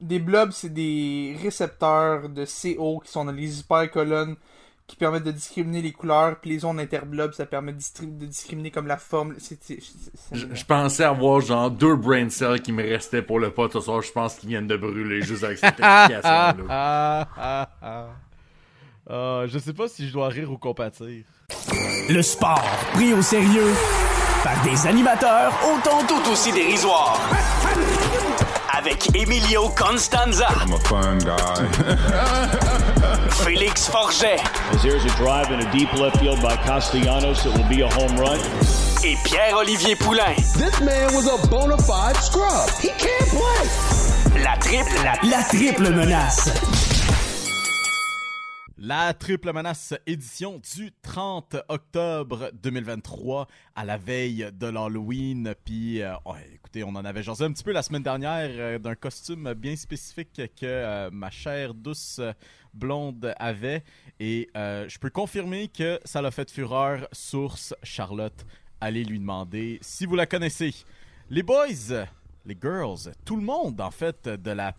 Des blobs, c'est des récepteurs de CO qui sont dans les hypercolonnes qui permettent de discriminer les couleurs, puis les ondes interblobs, ça permet de discriminer comme la forme. Je pensais avoir genre 2 brain cells qui me restaient pour le pot ce soir. Je pense qu'ils viennent de brûler juste avec cette explication-là. Je sais pas si je dois rire ou compatir. Le sport pris au sérieux par des animateurs autant tout aussi dérisoires. Avec Emilio Constanza. I'm a fun guy. Félix Forget. As there's a drive in a deep left field by Castellanos, it will be a home run. Et Pierre-Olivier Poulain. This man was a bona fide scrub. He can't play. La triple menace. La triple menace édition du 30 octobre 2023 à la veille de l'Halloween. Puis, écoutez, on en avait jasé un petit peu la semaine dernière d'un costume bien spécifique que ma chère douce blonde avait. Et je peux confirmer que ça l'a fait fureur. Source Charlotte, allez lui demander si vous la connaissez. Les boys, les girls, tout le monde en fait de la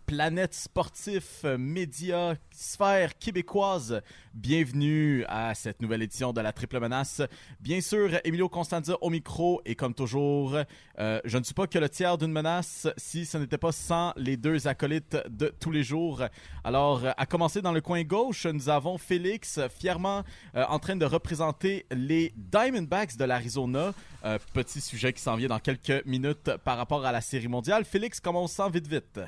planète sportif, média, sphère québécoise. Bienvenue à cette nouvelle édition de la Triple Menace. Bien sûr, Emilio Constanza au micro et comme toujours, je ne suis pas que le tiers d'une menace si ce n'était pas sans les deux acolytes de tous les jours. Alors, à commencer dans le coin gauche, nous avons Félix, fièrement en train de représenter les Diamondbacks de l'Arizona. Petit sujet qui s'en vient dans quelques minutes par rapport à la Série mondiale. Félix, comment on se sent vite?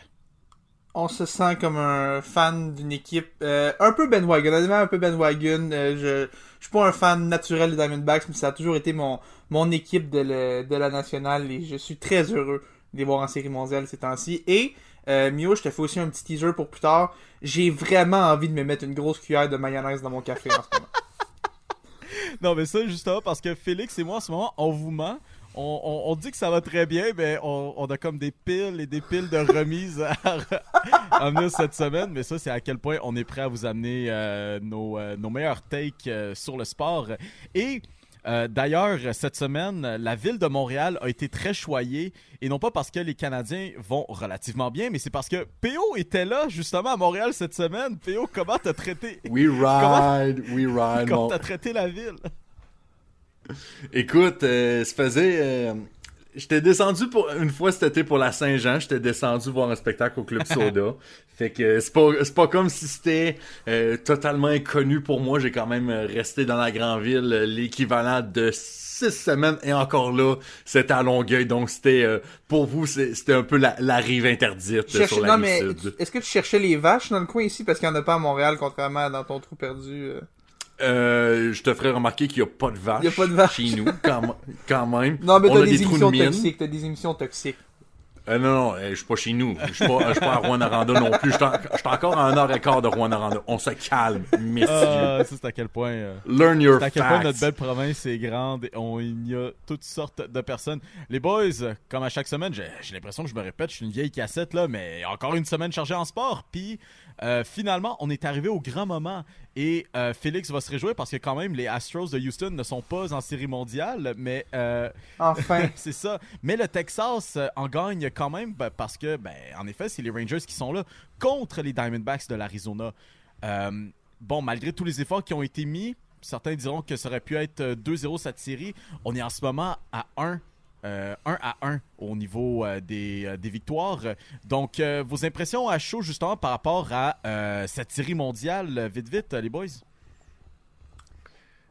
On se sent comme un fan d'une équipe un peu bandwagon, honnêtement un peu bandwagon. Je suis pas un fan naturel des Diamondbacks, mais ça a toujours été mon équipe de la nationale et je suis très heureux de les voir en Série mondiale ces temps-ci. Et Mio, je te fais aussi un petit teaser pour plus tard. J'ai vraiment envie de me mettre une grosse cuillère de mayonnaise dans mon café en ce moment. Non, mais ça, justement, parce que Félix et moi, en ce moment, on vous ment. On dit que ça va très bien, mais on a comme des piles et des piles de remises à amener cette semaine. Mais ça, c'est à quel point on est prêt à vous amener nos meilleurs takes sur le sport. Et d'ailleurs, cette semaine, la ville de Montréal a été très choyée. Et non pas parce que les Canadiens vont relativement bien, mais c'est parce que PO était là, justement, à Montréal cette semaine. PO, comment t'as traité... We ride. Comment t'as traité la ville? Écoute, ça faisait... j'étais descendu une fois cet été pour la Saint-Jean, j'étais descendu voir un spectacle au Club Soda. Fait que c'est pas comme si c'était totalement inconnu pour moi. J'ai quand même resté dans la grande ville l'équivalent de 6 semaines et encore là, c'était à Longueuil. Donc c'était pour vous, c'était un peu la rive interdite sur la rive sud. Est-ce que tu cherchais les vaches dans le coin ici parce qu'il n'y en a pas à Montréal, contrairement à dans ton trou perdu? Je te ferai remarquer qu'il n'y a pas de vaches. Il y a pas de vaches chez nous, quand même. Non, mais on a des émissions toxiques. T'as des émissions toxiques. Non, je suis pas chez nous. Je suis pas à Rouyn-Noranda non plus. Je suis encore à 1h15 de Rouyn-Noranda. On se calme, messieurs. Ça, c'est à quel point... Learn your facts. C'est à quel point notre belle province est grande et il y a toutes sortes de personnes. Les boys, comme à chaque semaine, j'ai l'impression que je me répète, je suis une vieille cassette, là, mais encore une semaine chargée en sport. Puis, finalement, on est arrivé au grand moment. Et Félix va se réjouir parce que quand même, les Astros de Houston ne sont pas en série mondiale, mais... Enfin! C'est ça. Mais le Texas en gagne quand même parce que, en effet, c'est les Rangers qui sont là contre les Diamondbacks de l'Arizona. Bon, malgré tous les efforts qui ont été mis, certains diront que ça aurait pu être 2-0 cette série. On est en ce moment à 1 à 1 au niveau des victoires. Donc, vos impressions à chaud, justement, par rapport à cette série mondiale, vite, les boys?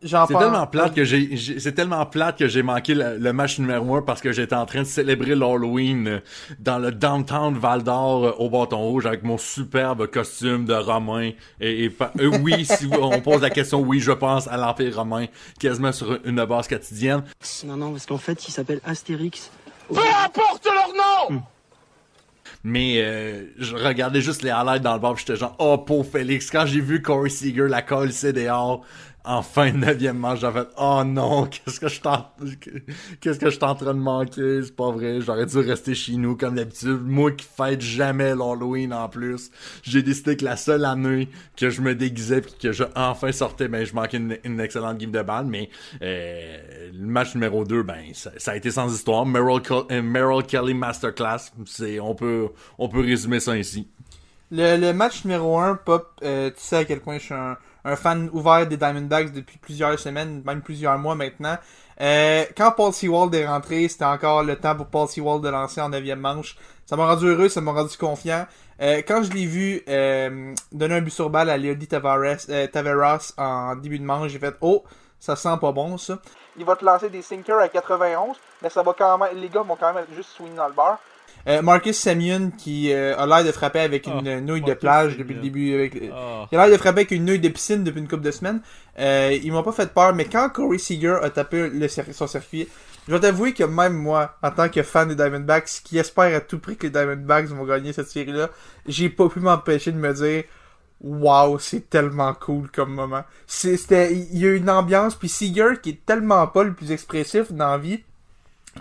C'est tellement plate que j'ai manqué le match numéro 1 parce que j'étais en train de célébrer l'Halloween dans le downtown Val-d'Or au bâton rouge avec mon superbe costume de Romain. Oui, si on pose la question, oui, je pense à l'Empire romain, quasiment sur une base quotidienne. Non, parce qu'en fait, il s'appelle Astérix. Peu importe leur nom! Mais je regardais juste les highlights dans le bar, puis j'étais genre, oh, pauvre Félix. Quand j'ai vu Corey Seager la coller dehors en fin de 9e manche, j'ai fait « Oh non, qu'est-ce que je suis en train de manquer? C'est pas vrai, j'aurais dû rester chez nous comme d'habitude. Moi qui fête jamais l'Halloween en plus. J'ai décidé que la seule année que je me déguisais pis que je enfin sortais, ben je manquais une excellente game de balle. Mais le match numéro 2, ben ça a été sans histoire. Merrill Kelly Masterclass, on peut résumer ça ici. Le match numéro 1, Pop, tu sais à quel point je suis un fan ouvert des Diamondbacks depuis plusieurs semaines, même plusieurs mois maintenant. Quand Paul Sewald est rentré, c'était encore le temps pour Paul Sewald de lancer en 9e manche. Ça m'a rendu heureux, ça m'a rendu confiant. Quand je l'ai vu donner un but sur balle à Leody Taveras en début de manche, j'ai fait « Oh, ça sent pas bon ça ». Il va te lancer des sinkers à 91, mais ça va quand même, les gars vont quand même juste swing dans le bar. Marcus Semien qui a l'air de frapper avec une nouille de plage depuis le début. Il a l'air de frapper avec une nouille de piscine depuis une couple de semaines. Il m'a pas fait peur, mais quand Corey Seager a tapé son circuit, je vais t'avouer que même moi, en tant que fan des Diamondbacks, qui espère à tout prix que les Diamondbacks vont gagner cette série-là, j'ai pas pu m'empêcher de me dire wow, c'est tellement cool comme moment. Il y a une ambiance, puis Seager qui est tellement pas le plus expressif dans la vie,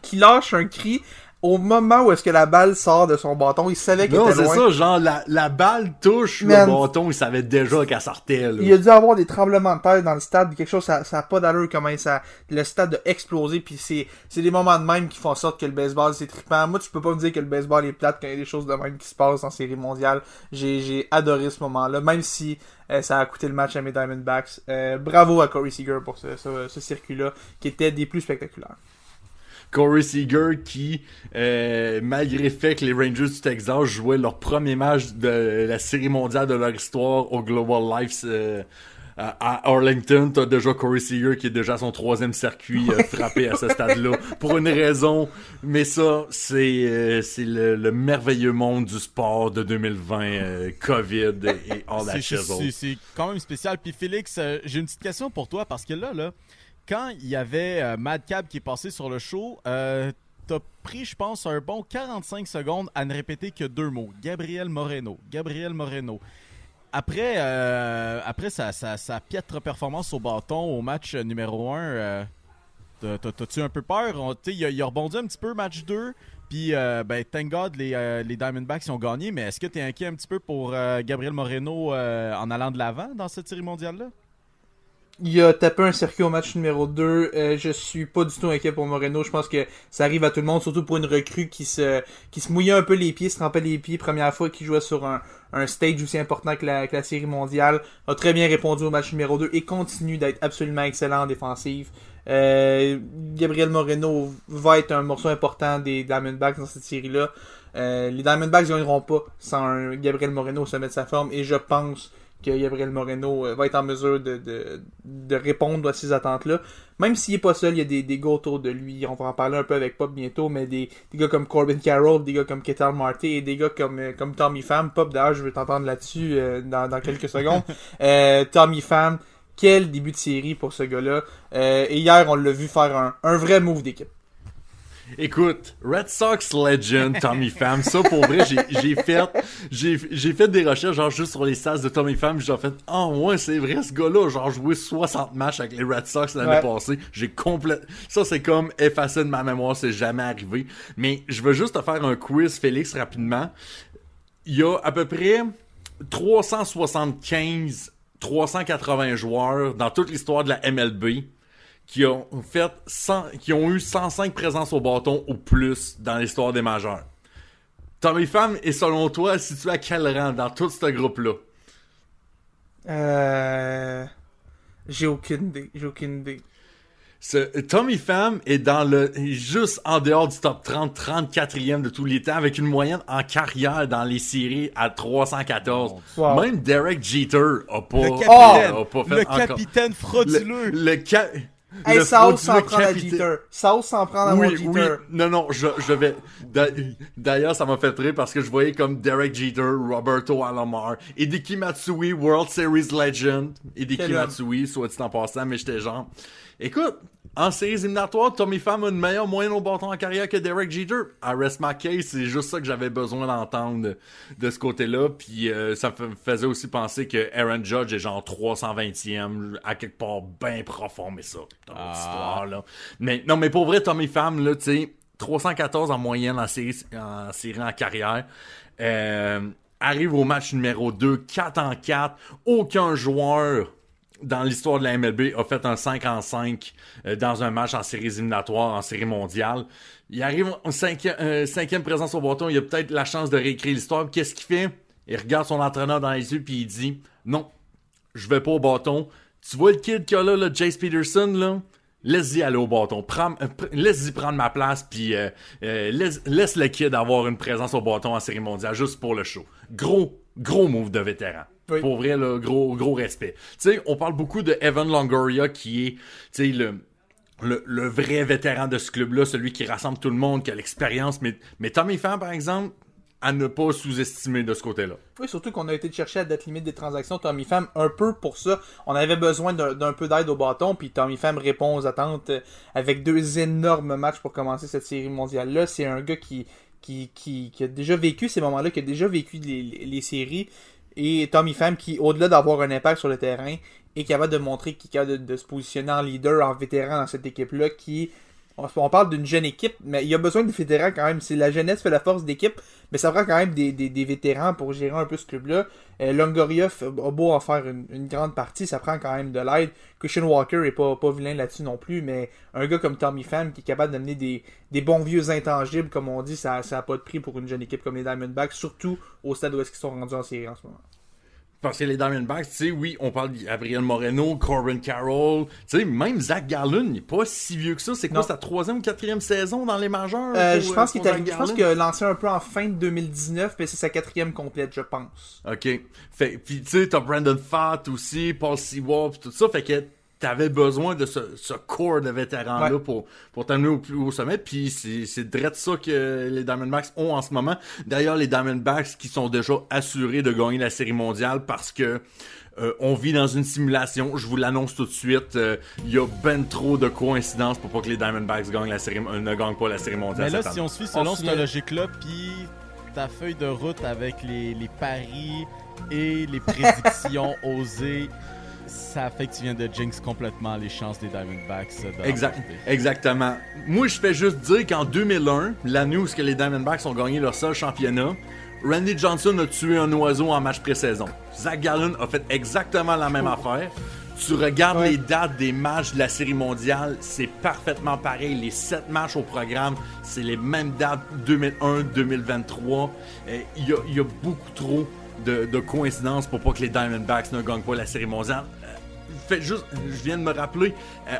qui lâche un cri au moment où est-ce que la balle sort de son bâton. Il savait qu'il était loin. Non, c'est ça, genre la balle touche le bâton, il savait déjà qu'elle sortait. Là. Il a dû avoir des tremblements de terre dans le stade, quelque chose, ça a pas d'allure comment le stade a explosé, puis c'est des moments de même qui font en sorte que le baseball c'est trippant. Moi, tu peux pas me dire que le baseball est plate quand il y a des choses de même qui se passent en série mondiale. J'ai adoré ce moment-là, même si ça a coûté le match à mes Diamondbacks. Bravo à Corey Seager pour ce circuit-là, qui était des plus spectaculaires. Corey Seager qui, malgré le fait que les Rangers du Texas jouaient leur premier match de la série mondiale de leur histoire au Global Life à Arlington, t'as déjà Corey Seager qui est déjà à son 3e circuit frappé à ce stade-là pour une raison, mais ça c'est le merveilleux monde du sport de 2020, COVID et all that shit. C'est quand même spécial. Puis Félix, j'ai une petite question pour toi parce que là quand il y avait Madcap qui est passé sur le show, t'as pris, je pense, un bon 45 secondes à ne répéter que 2 mots. Gabriel Moreno. Après sa piètre performance au bâton au match numéro 1, t'as-tu un peu peur? Il a rebondi un petit peu match 2, puis thank God, les Diamondbacks ont gagné, mais est-ce que t'es inquiet un petit peu pour Gabriel Moreno en allant de l'avant dans cette série mondiale-là? Il a tapé un circuit au match numéro 2. Je suis pas du tout inquiet pour Moreno. Je pense que ça arrive à tout le monde, surtout pour une recrue qui se mouillait un peu les pieds, se trempait les pieds. Première fois qu'il jouait sur un stage aussi important que la série mondiale. A très bien répondu au match numéro 2 et continue d'être absolument excellent en défensive. Gabriel Moreno va être un morceau important des Diamondbacks dans cette série-là. Les Diamondbacks ne gagneront pas sans un Gabriel Moreno au sommet de sa forme, et je pense que Gabriel Moreno va être en mesure de répondre à ces attentes-là. Même s'il est pas seul, il y a des gars autour de lui. On va en parler un peu avec Pop bientôt, mais des gars comme Corbin Carroll, des gars comme Ketel Marte et des gars comme Tommy Pham. Pop, d'ailleurs, je vais t'entendre là-dessus dans quelques secondes. Tommy Pham, quel début de série pour ce gars-là. Et hier, on l'a vu faire un vrai move d'équipe. Écoute, Red Sox legend Tommy Pham, ça pour vrai, j'ai fait des recherches genre juste sur les stats de Tommy Pham, j'ai fait ouais, c'est vrai, ce gars-là, genre joué 60 matchs avec les Red Sox l'année passée. Ça c'est comme effacé de ma mémoire, c'est jamais arrivé. Mais je veux juste te faire un quiz, Félix, rapidement. Il y a à peu près 380 joueurs dans toute l'histoire de la MLB qui ont eu 105 présences au bâton ou plus dans l'histoire des majeurs. Tommy Pham est, selon toi, situé à quel rang dans tout ce groupe-là? J'ai aucune idée. Tommy Pham est juste en dehors du top 30, 34e de tous les temps, avec une moyenne en carrière dans les séries à 314. Wow. Même Derek Jeter a pas fait le capitaine frauduleux. South s'en prend à Jeter. South s'en prend à Jeter. Oui. Non, je vais... D'ailleurs, ça m'a fait rire parce que je voyais comme Derek Jeter, Roberto Alomar, Hideki Matsui, World Series Legend. Hideki Matsui, soit dit en passant, mais j'étais genre... Écoute, en séries éliminatoires, Tommy Pham a une meilleure moyenne au bâton en carrière que Derek Jeter. I rest my case, c'est juste ça que j'avais besoin d'entendre de ce côté-là. Puis ça me faisait aussi penser que Aaron Judge est genre 320e, à quelque part bien profond, mais ça, dans notre histoire, là. Mais non, mais pour vrai, Tommy Pham, là, tu sais, 314 en moyenne en série en carrière. Arrive au match numéro 2, 4-4. Aucun joueur dans l'histoire de la MLB a fait un 5-5 dans un match en séries éliminatoires, en série mondiale. Il arrive en cinquième présence au bâton, il a peut-être la chance de réécrire l'histoire. Qu'est-ce qu'il fait? Il regarde son entraîneur dans les yeux puis il dit « Non, je vais pas au bâton. Tu vois le kid qu'il y a là, Jace Peterson, là? Laisse-y aller au bâton. Laisse-y prendre ma place puis laisse le kid avoir une présence au bâton en série mondiale juste pour le show. » Gros move de vétéran. Oui. Pour vrai, là, gros respect. Tu sais, on parle beaucoup de Evan Longoria qui est, tu sais, le vrai vétéran de ce club-là, celui qui rassemble tout le monde, qui a l'expérience. Mais Tommy Pham, par exemple, à ne pas sous-estimer de ce côté-là. Oui, surtout qu'on a été chercher à date limite des transactions Tommy Pham un peu pour ça. On avait besoin d'un peu d'aide au bâton, puis Tommy Pham répond aux attentes avec 2 énormes matchs pour commencer cette série mondiale-là. C'est un gars qui a déjà vécu ces moments-là, qui a déjà vécu les séries. Et Tommy Pham qui, au-delà d'avoir un impact sur le terrain, est capable de montrer qu'il est capable de se positionner en leader, en vétéran dans cette équipe-là, qui... On parle d'une jeune équipe, mais il y a besoin de vétérans quand même. C'est la jeunesse fait la force d'équipe, mais ça prend quand même des vétérans pour gérer un peu ce club-là. Longoria a beau en faire une grande partie, ça prend quand même de l'aide. Christian Walker est pas vilain là-dessus non plus, mais un gars comme Tommy Pham qui est capable d'amener des bons vieux intangibles, comme on dit, ça a pas de prix pour une jeune équipe comme les Diamondbacks, surtout au stade où est-ce qu'ils sont rendus en série en ce moment. Parce que les Diamondbacks, tu sais, oui, on parle de Gabriel Moreno, Corbin Carroll, tu sais, même Zach Gallen, il n'est pas si vieux que ça. C'est quoi, sa 3e ou 4e saison dans les majeurs? Je pense qu'il a lancé un peu en fin de 2019, puis c'est sa 4e complète, je pense. OK. Puis tu sais, t'as Brandon Pfaadt aussi, Paul Seward, puis tout ça, fait que t'avais besoin de ce corps de vétérans-là pour t'amener au plus haut sommet, puis c'est direct ça que les Diamondbacks ont en ce moment. D'ailleurs, les Diamondbacks qui sont déjà assurés de gagner la Série mondiale parce que on vit dans une simulation, je vous l'annonce tout de suite, il y a ben trop de coïncidences pour pas que les Diamondbacks ne gagnent pas la Série mondiale. Mais là, si on suit selon cette logique-là, puis ta feuille de route avec les paris et les prédictions osées, ça fait que tu viens de jinx complètement les chances des Diamondbacks. Exactement. Moi, je fais juste dire qu'en 2001, l'année où les Diamondbacks ont gagné leur seul championnat, Randy Johnson a tué un oiseau en match pré-saison. Zach Gallen a fait exactement la même affaire. Tu regardes les dates des matchs de la Série mondiale, c'est parfaitement pareil. Les 7 matchs au programme, c'est les mêmes dates 2001-2023. Il y a beaucoup trop de coïncidences pour pas que les Diamondbacks ne gagnent pas la Série mondiale. Je viens de me rappeler,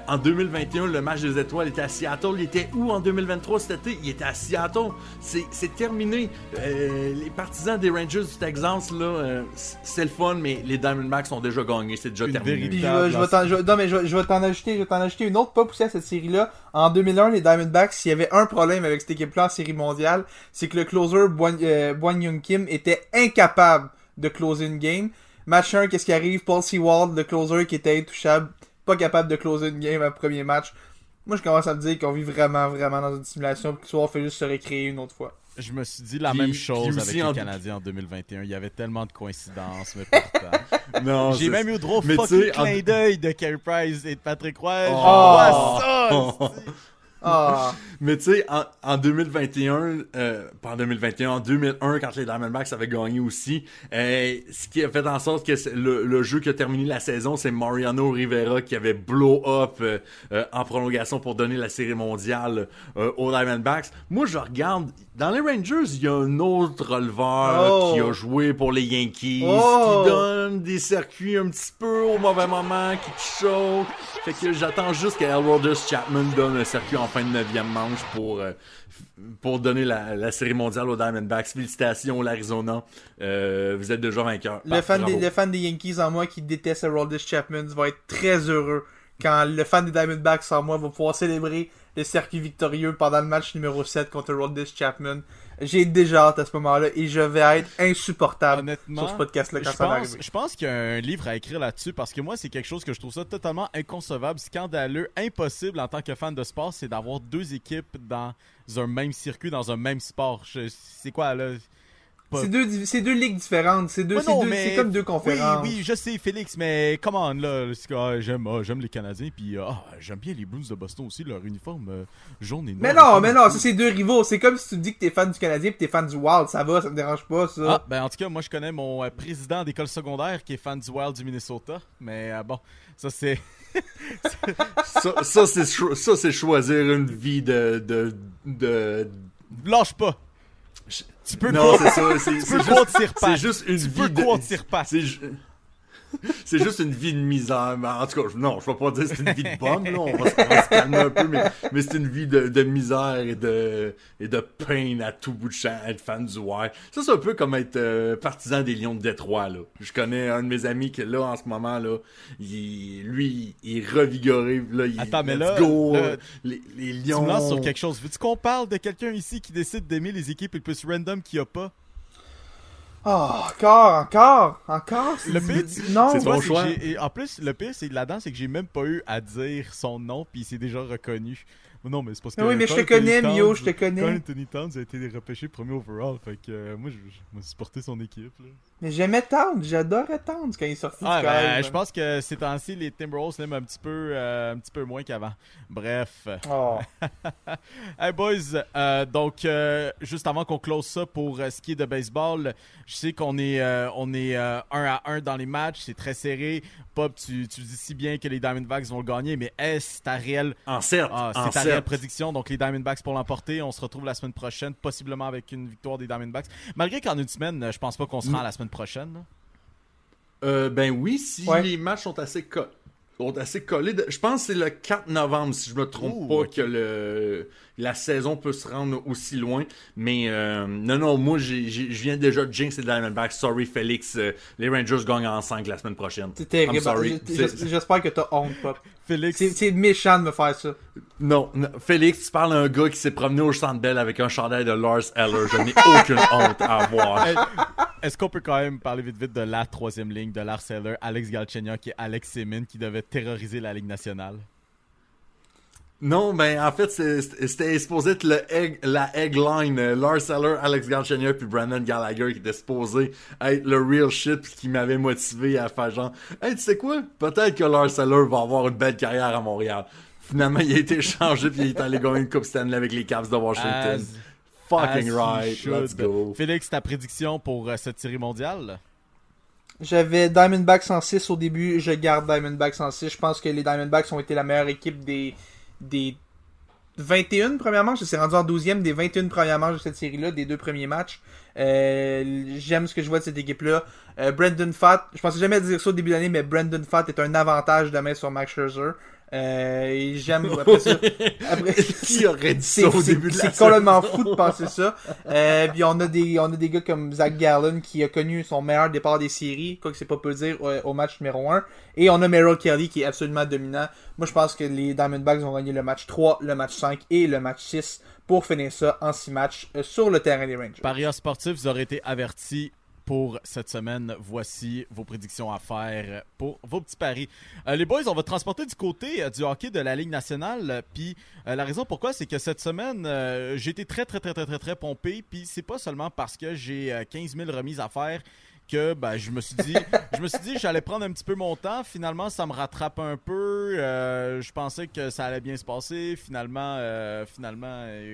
en 2021, le match des étoiles était à Seattle. Il était où en 2023 cet été? Il était à Seattle. C'est terminé. Les partisans des Rangers du Texas, là, c'est le fun, mais les Diamondbacks ont déjà gagné. C'est déjà terminé. Je vais t'en ajouter une autre, pas poussée à cette série-là. En 2001, les Diamondbacks, s'il y avait un problème avec cette équipe-là en série mondiale, c'est que le closer, Boan Young Kim, était incapable de closer une game. Match 1, qu'est-ce qui arrive? Paul Seward, le closer qui était intouchable, pas capable de closer une game à premier match. Moi, je commence à me dire qu'on vit vraiment dans une simulation, puis que Seward fait juste se récréer une autre fois. Je me suis dit la même chose avec les Canadiens en 2021. Il y avait tellement de coïncidences, mais pourtant. Non, j'ai même eu le droit au fucking clin d'œil de Carey Price et de Patrick Roy. Je vois ça! Mais tu sais, en 2021, pas en 2021, en 2001, quand les Diamondbacks avaient gagné aussi, ce qui a fait en sorte que le jeu qui a terminé la saison, c'est Mariano Rivera qui avait blow up en prolongation pour donner la Série mondiale aux Diamondbacks. Moi, je regarde, dans les Rangers, il y a un autre releveur qui a joué pour les Yankees, qui donne des circuits un petit peu au mauvais moment, qui choke. Fait que j'attends juste qu'Aroldis Chapman donne un circuit en fin de 9e manche pour donner la Série mondiale aux Diamondbacks. Félicitations, l'Arizona. Vous êtes déjà vainqueurs. Le fan des Yankees en moi qui déteste Aroldis Chapman va être très heureux quand le fan des Diamondbacks en moi va pouvoir célébrer le circuit victorieux pendant le match numéro 7 contre Aroldis Chapman. J'ai déjà hâte à ce moment-là et je vais être insupportable Honnêtement, sur ce podcast-là quand ça va arriver. Je pense qu'il y a un livre à écrire là-dessus parce que moi, c'est quelque chose que je trouve ça totalement inconcevable, scandaleux, impossible en tant que fan de sport, c'est d'avoir deux équipes dans un même circuit, dans un même sport. C'est quoi, là? C'est deux ligues différentes, c'est comme deux conférences. Oui, je sais, Félix, mais come on, là, j'aime les Canadiens, puis j'aime bien les Blues de Boston aussi, leur uniforme jaune et noir. Mais non, ça c'est deux rivaux. C'est comme si tu me dis que t'es fan du Canadien pis t'es fan du Wild, ça va, ça me dérange pas, ça. Ah, ben en tout cas, moi je connais mon président d'école secondaire qui est fan du Wild du Minnesota, mais bon, ça c'est... ça c'est choisir une vie de... Lâche pas! Tu peux non, c'est ça. C'est juste une vie de... C'est juste une vie de misère. Mais en tout cas, non, je vais pas dire que c'est une vie de bonne, là. On va se calmer un peu, mais c'est une vie de misère et de pain à tout bout de champ, être fan du Wild. Ça, c'est un peu comme être partisan des Lions de Détroit, là. Je connais un de mes amis qui est là, en ce moment, là. Il est revigoré, là. Attends, mais là, les Lions... Tu me lances sur quelque chose. Veux-tu qu'on parle de quelqu'un ici qui décide d'aimer les équipes le plus random qu'il n'y a pas? Oh, encore. Le pire, non, c'est ton choix. Et en plus, le pire, c'est là-dedans, c'est que j'ai même pas eu à dire son nom, puis il s'est déjà reconnu. Non, mais c'est parce que. Oui, mais je te connais, Mio, je te connais. Quand Anthony Towns a été repêché premier overall, fait que moi, je me suis supporté son équipe, là. Mais j'aimais Towns, j'adorais Towns quand il est sorti du collège. Je pense que ces temps-ci, les Timberwolves l'aiment un petit peu moins qu'avant. Bref. Oh. Hey boys, donc juste avant qu'on close ça pour ce qui est de baseball, je sais qu'on est 1-1 dans les matchs, c'est très serré. Pop, tu dis si bien que les Diamondbacks vont le gagner, mais est-ce ta réelle réelle prédiction? Donc les Diamondbacks pour l'emporter. On se retrouve la semaine prochaine, possiblement avec une victoire des Diamondbacks. Malgré qu'en une semaine, je pense pas qu'on se rend à la semaine prochaine. Ben oui, si les matchs sont assez collés. Je pense que c'est le 4 novembre, si je me trompe pas, que la saison peut se rendre aussi loin. Mais non, moi, je viens déjà de jinx les Diamondbacks. Sorry, Félix. Les Rangers gagnent en 5 la semaine prochaine. C'est terrible. J'espère que t'as honte, Pop. Félix. C'est méchant de me faire ça. Non, Félix, tu parles à un gars qui s'est promené au Centre Bell avec un chandail de Lars Eller. Je n'ai aucune honte à avoir. Est-ce qu'on peut quand même parler vite de la troisième ligne de Lars Eller, Alex Galchenyuk et Alex Semin qui devaient terroriser la Ligue nationale? Non, ben en fait, c'était supposé être la egg line. Lars Eller, Alex Galchenyuk puis Brandon Gallagher qui était supposé être le real shit puis qui m'avait motivé à faire genre « Hey, tu sais quoi? Peut-être que Lars Eller va avoir une belle carrière à Montréal. » Finalement, il a été échangé puis il est allé gagner une Coupe Stanley avec les Caps de Washington. Fucking right, let's go. Félix, ta prédiction pour cette série mondiale? J'avais Diamondbacks en 6 au début, je garde Diamondbacks en 6. Je pense que les Diamondbacks ont été la meilleure équipe des 21 premières manches. Je suis rendu en 12e des 21 premières manches de cette série-là, des 2 premiers matchs. J'aime ce que je vois de cette équipe-là. Brandon Pfaadt, je pensais jamais dire ça au début d'année, mais Brandon Pfaadt est un avantage demain sur Max Scherzer. Et j'aime après ça. Qui aurait dit ça au début de la C'est complètement fou de penser ça. Puis on a des gars comme Zach Gallen qui a connu son meilleur départ des séries, quoi que c'est pas peu dire, au match numéro 1. Et on a Merrill Kelly qui est absolument dominant. Moi je pense que les Diamondbacks vont gagner le match 3, le match 5 et le match 6 pour finir ça en 6 matchs sur le terrain des Rangers. Paria Sportif, vous aurez été avertis pour cette semaine. Voici vos prédictions à faire pour vos petits paris. Les boys, on va transporter du côté du hockey de la Ligue nationale. Puis la raison pourquoi, c'est que cette semaine, j'ai été très pompé. Puis c'est pas seulement parce que j'ai 15 000 remises à faire que je me suis dit j'allais prendre un petit peu mon temps. Finalement, ça me rattrape un peu. Je pensais que ça allait bien se passer. Finalement,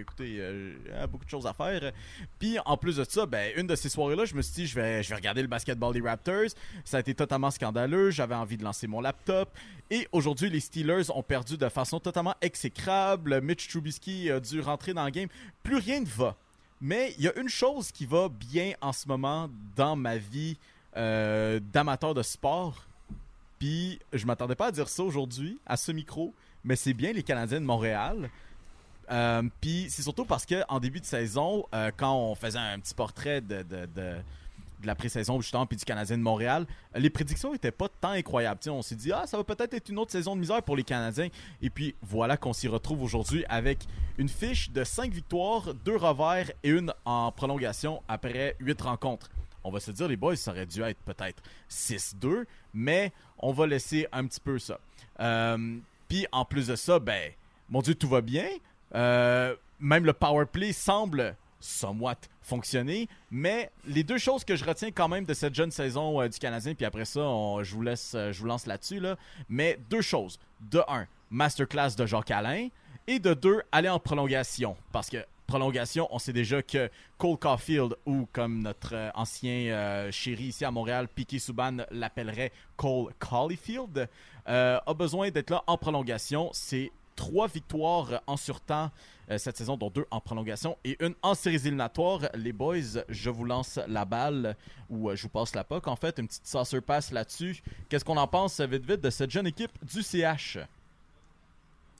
écoutez, il y a beaucoup de choses à faire. Puis en plus de ça, une de ces soirées-là, je me suis dit je vais regarder le basketball des Raptors. Ça a été totalement scandaleux. J'avais envie de lancer mon laptop. Et aujourd'hui, les Steelers ont perdu de façon totalement exécrable. Mitch Trubisky a dû rentrer dans le game. Plus rien ne va. Mais il y a une chose qui va bien en ce moment dans ma vie d'amateur de sport. Puis je m'attendais pas à dire ça aujourd'hui, à ce micro, mais c'est bien les Canadiens de Montréal. Puis c'est surtout parce qu'en début de saison, quand on faisait un petit portrait de la pré-saison justement puis du Canadien de Montréal, les prédictions n'étaient pas tant incroyables. T'sais, on s'est dit ça va peut-être être une autre saison de misère pour les Canadiens. Et puis voilà qu'on s'y retrouve aujourd'hui avec une fiche de 5 victoires, 2 revers et une en prolongation après 8 rencontres. On va se dire, les boys, ça aurait dû être peut-être 6-2, mais on va laisser un petit peu ça. Puis en plus de ça, ben, mon Dieu, tout va bien. Même le power play semble somewhat fonctionner, mais les 2 choses que je retiens quand même de cette jeune saison du Canadien, puis après ça, je vous lance là-dessus, là, mais 2 choses. De 1, masterclass de Jacques-Alain, et de 2, aller en prolongation, parce que prolongation, on sait déjà que Cole Caulfield, ou comme notre ancien chéri ici à Montréal, Piquet Souban l'appellerait Cole Caulfield, a besoin d'être là en prolongation. C'est 3 victoires en surtemps cette saison, dont 2 en prolongation et 1 en séries éliminatoires. Les boys, je vous lance la balle, ou je vous passe la puck en fait, une petite saucer pass là-dessus. Qu'est-ce qu'on en pense vite de cette jeune équipe du CH?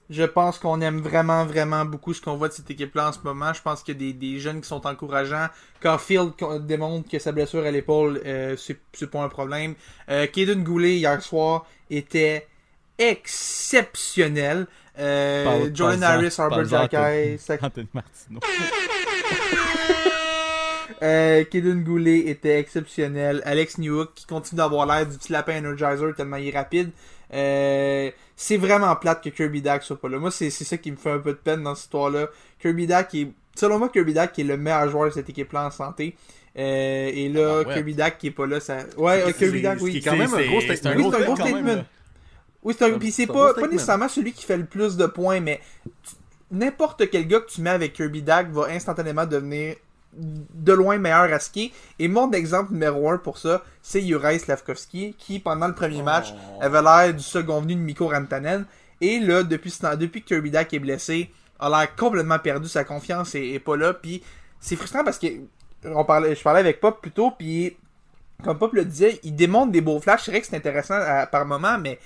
Je pense qu'on aime vraiment, vraiment beaucoup ce qu'on voit de cette équipe-là en ce moment. Je pense qu'il y a des jeunes qui sont encourageants. Caulfield démontre que sa blessure à l'épaule, c'est pas un problème. Kaden Goulet, hier soir, était exceptionnel. Jordan Harris, Arbor Jackay, Anthony Martineau. Kaden Goulet était exceptionnel. Alex Newhook qui continue d'avoir l'air du petit lapin Energizer tellement il est rapide. C'est vraiment plate que Kirby Dach soit pas là. Moi, c'est ça qui me fait un peu de peine dans cette histoire-là. Selon moi, Kirby Dach est le meilleur joueur de cette équipe-là en santé. Et là, Kirby Dach qui est pas là, ça... Ouais, Kirby Dach, oui. C'est quand même un gros statement. Oui, c'est un gros statement. Oui, puis c'est pas nécessairement celui qui fait le plus de points, mais n'importe quel gars que tu mets avec Kirby Dach va instantanément devenir de loin meilleur à skier. Et mon exemple numéro 1 pour ça, c'est Juraj Slafkovský, qui pendant le premier match avait l'air du second venu de Mikko Rantanen. Et là, depuis que Kirby Dach est blessé, a l'air complètement perdu, sa confiance est pas là. Puis c'est frustrant parce que je parlais avec Pop plus tôt, puis comme Pop le disait, il démontre des beaux flashs. C'est vrai que c'est intéressant par moment, mais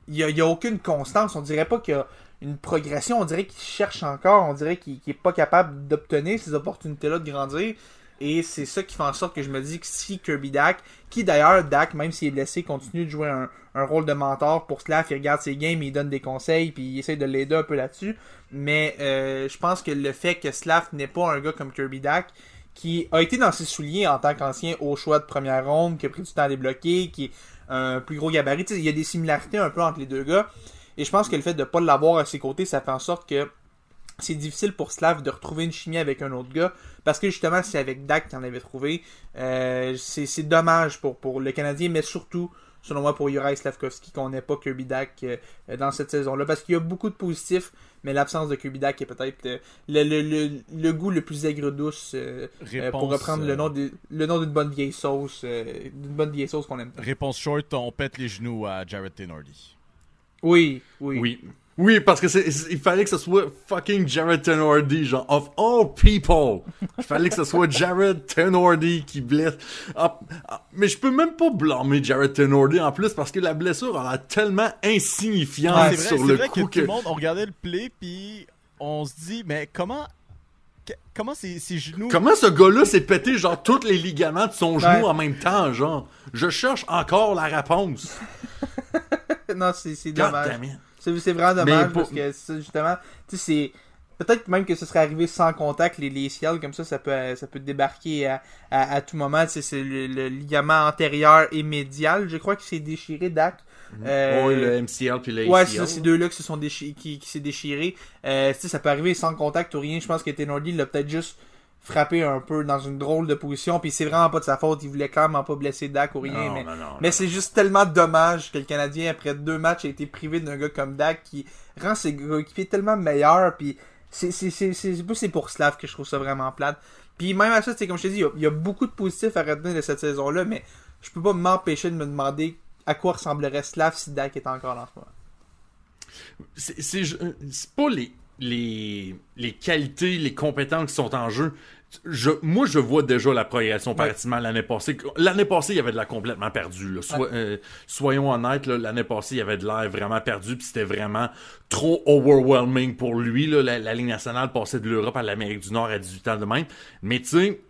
il y a aucune constance. On dirait pas qu'il y a une progression, on dirait qu'il cherche encore, on dirait qu'il est pas capable d'obtenir ces opportunités-là de grandir. Et c'est ça qui fait en sorte que je me dis que si Kirby Dach, qui d'ailleurs, Dach, même s'il est blessé, continue de jouer un rôle de mentor pour Slav, il regarde ses games, il donne des conseils, puis il essaie de l'aider un peu là-dessus. Mais je pense que le fait que Slav n'est pas un gars comme Kirby Dach, qui a été dans ses souliers en tant qu'ancien haut choix de première ronde, qui a pris du temps à débloquer, qui est un plus gros gabarit, il y a des similarités un peu entre les deux gars. Et je pense que le fait de ne pas l'avoir à ses côtés, ça fait en sorte que c'est difficile pour Slav de retrouver une chimie avec un autre gars. Parce que justement, c'est avec Dach qu'il en avait trouvé. C'est dommage pour le Canadien, mais surtout, selon moi, pour Juraj Slafkovský, qu'on n'ait pas Kirby Dach dans cette saison-là. Parce qu'il y a beaucoup de positifs, mais l'absence de Kirby Dach est peut-être le goût le plus aigre-douce, pour reprendre le nom d'une bonne vieille sauce, qu'on aime. Réponse short, on pète les genoux à Jared Tenordi. Oui. Oui, parce que il fallait que ce soit fucking Jared Tenordi, genre, of all people. Il fallait que ce soit Jared Tenordi qui blesse. Mais je peux même pas blâmer Jared Tenordi en plus parce que la blessure a l'air tellement insignifiante sur le coup que tout le monde, on regardait le play puis on se dit, mais comment ses genoux... Comment ce gars-là s'est pété, genre, tous les ligaments de son genou en même temps, genre? Je cherche encore la réponse. Non, c'est dommage. C'est vraiment dommage parce que justement, tu sais, c'est peut-être même que ce serait arrivé sans contact, les ciels comme ça peut débarquer à tout moment. Tu sais, c'est le ligament antérieur et médial, je crois, qui s'est déchiré, Dach. Oui, le MCL puis le ACL. Ouais, c'est ça, ces deux-là qui s'est déchiré. Tu sais, ça peut arriver sans contact ou rien. Je pense que Tenordi l'a peut-être juste frappé un peu dans une drôle de position, puis c'est vraiment pas de sa faute, il voulait clairement pas blesser Dach ou rien, mais c'est juste tellement dommage que le Canadien, après 2 matchs, a été privé d'un gars comme Dach qui rend ses coéquipiers tellement meilleurs, puis c'est pour Slav que je trouve ça vraiment plate. Puis même à ça, c'est comme je te dis, il y a beaucoup de positifs à retenir de cette saison-là, mais je peux pas m'empêcher de me demander à quoi ressemblerait Slav si Dach est encore là en ce moment. C'est pas les qualités, les compétences qui sont en jeu. Moi, je vois déjà la progression comparativement à l'année passée. L'année passée, il y avait de l'air complètement perdu. Là. Soyons honnêtes, là, l'année passée, il y avait de l'air vraiment perdu, puis c'était vraiment trop overwhelming pour lui. Là. La Ligue nationale passait de l'Europe à l'Amérique du Nord à 18 ans de même. Mais tu sais,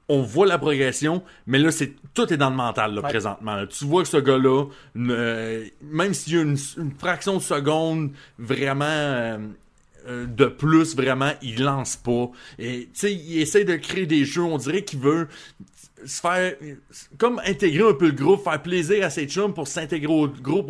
on voit la progression, mais là, tout est dans le mental, là, présentement. Là. Tu vois que ce gars-là, même s'il y a une fraction de seconde vraiment de plus, vraiment, il lance pas. Et tu sais, il essaie de créer des jeux, on dirait qu'il veut se faire comme intégrer un peu le groupe, faire plaisir à ses chums pour s'intégrer au groupe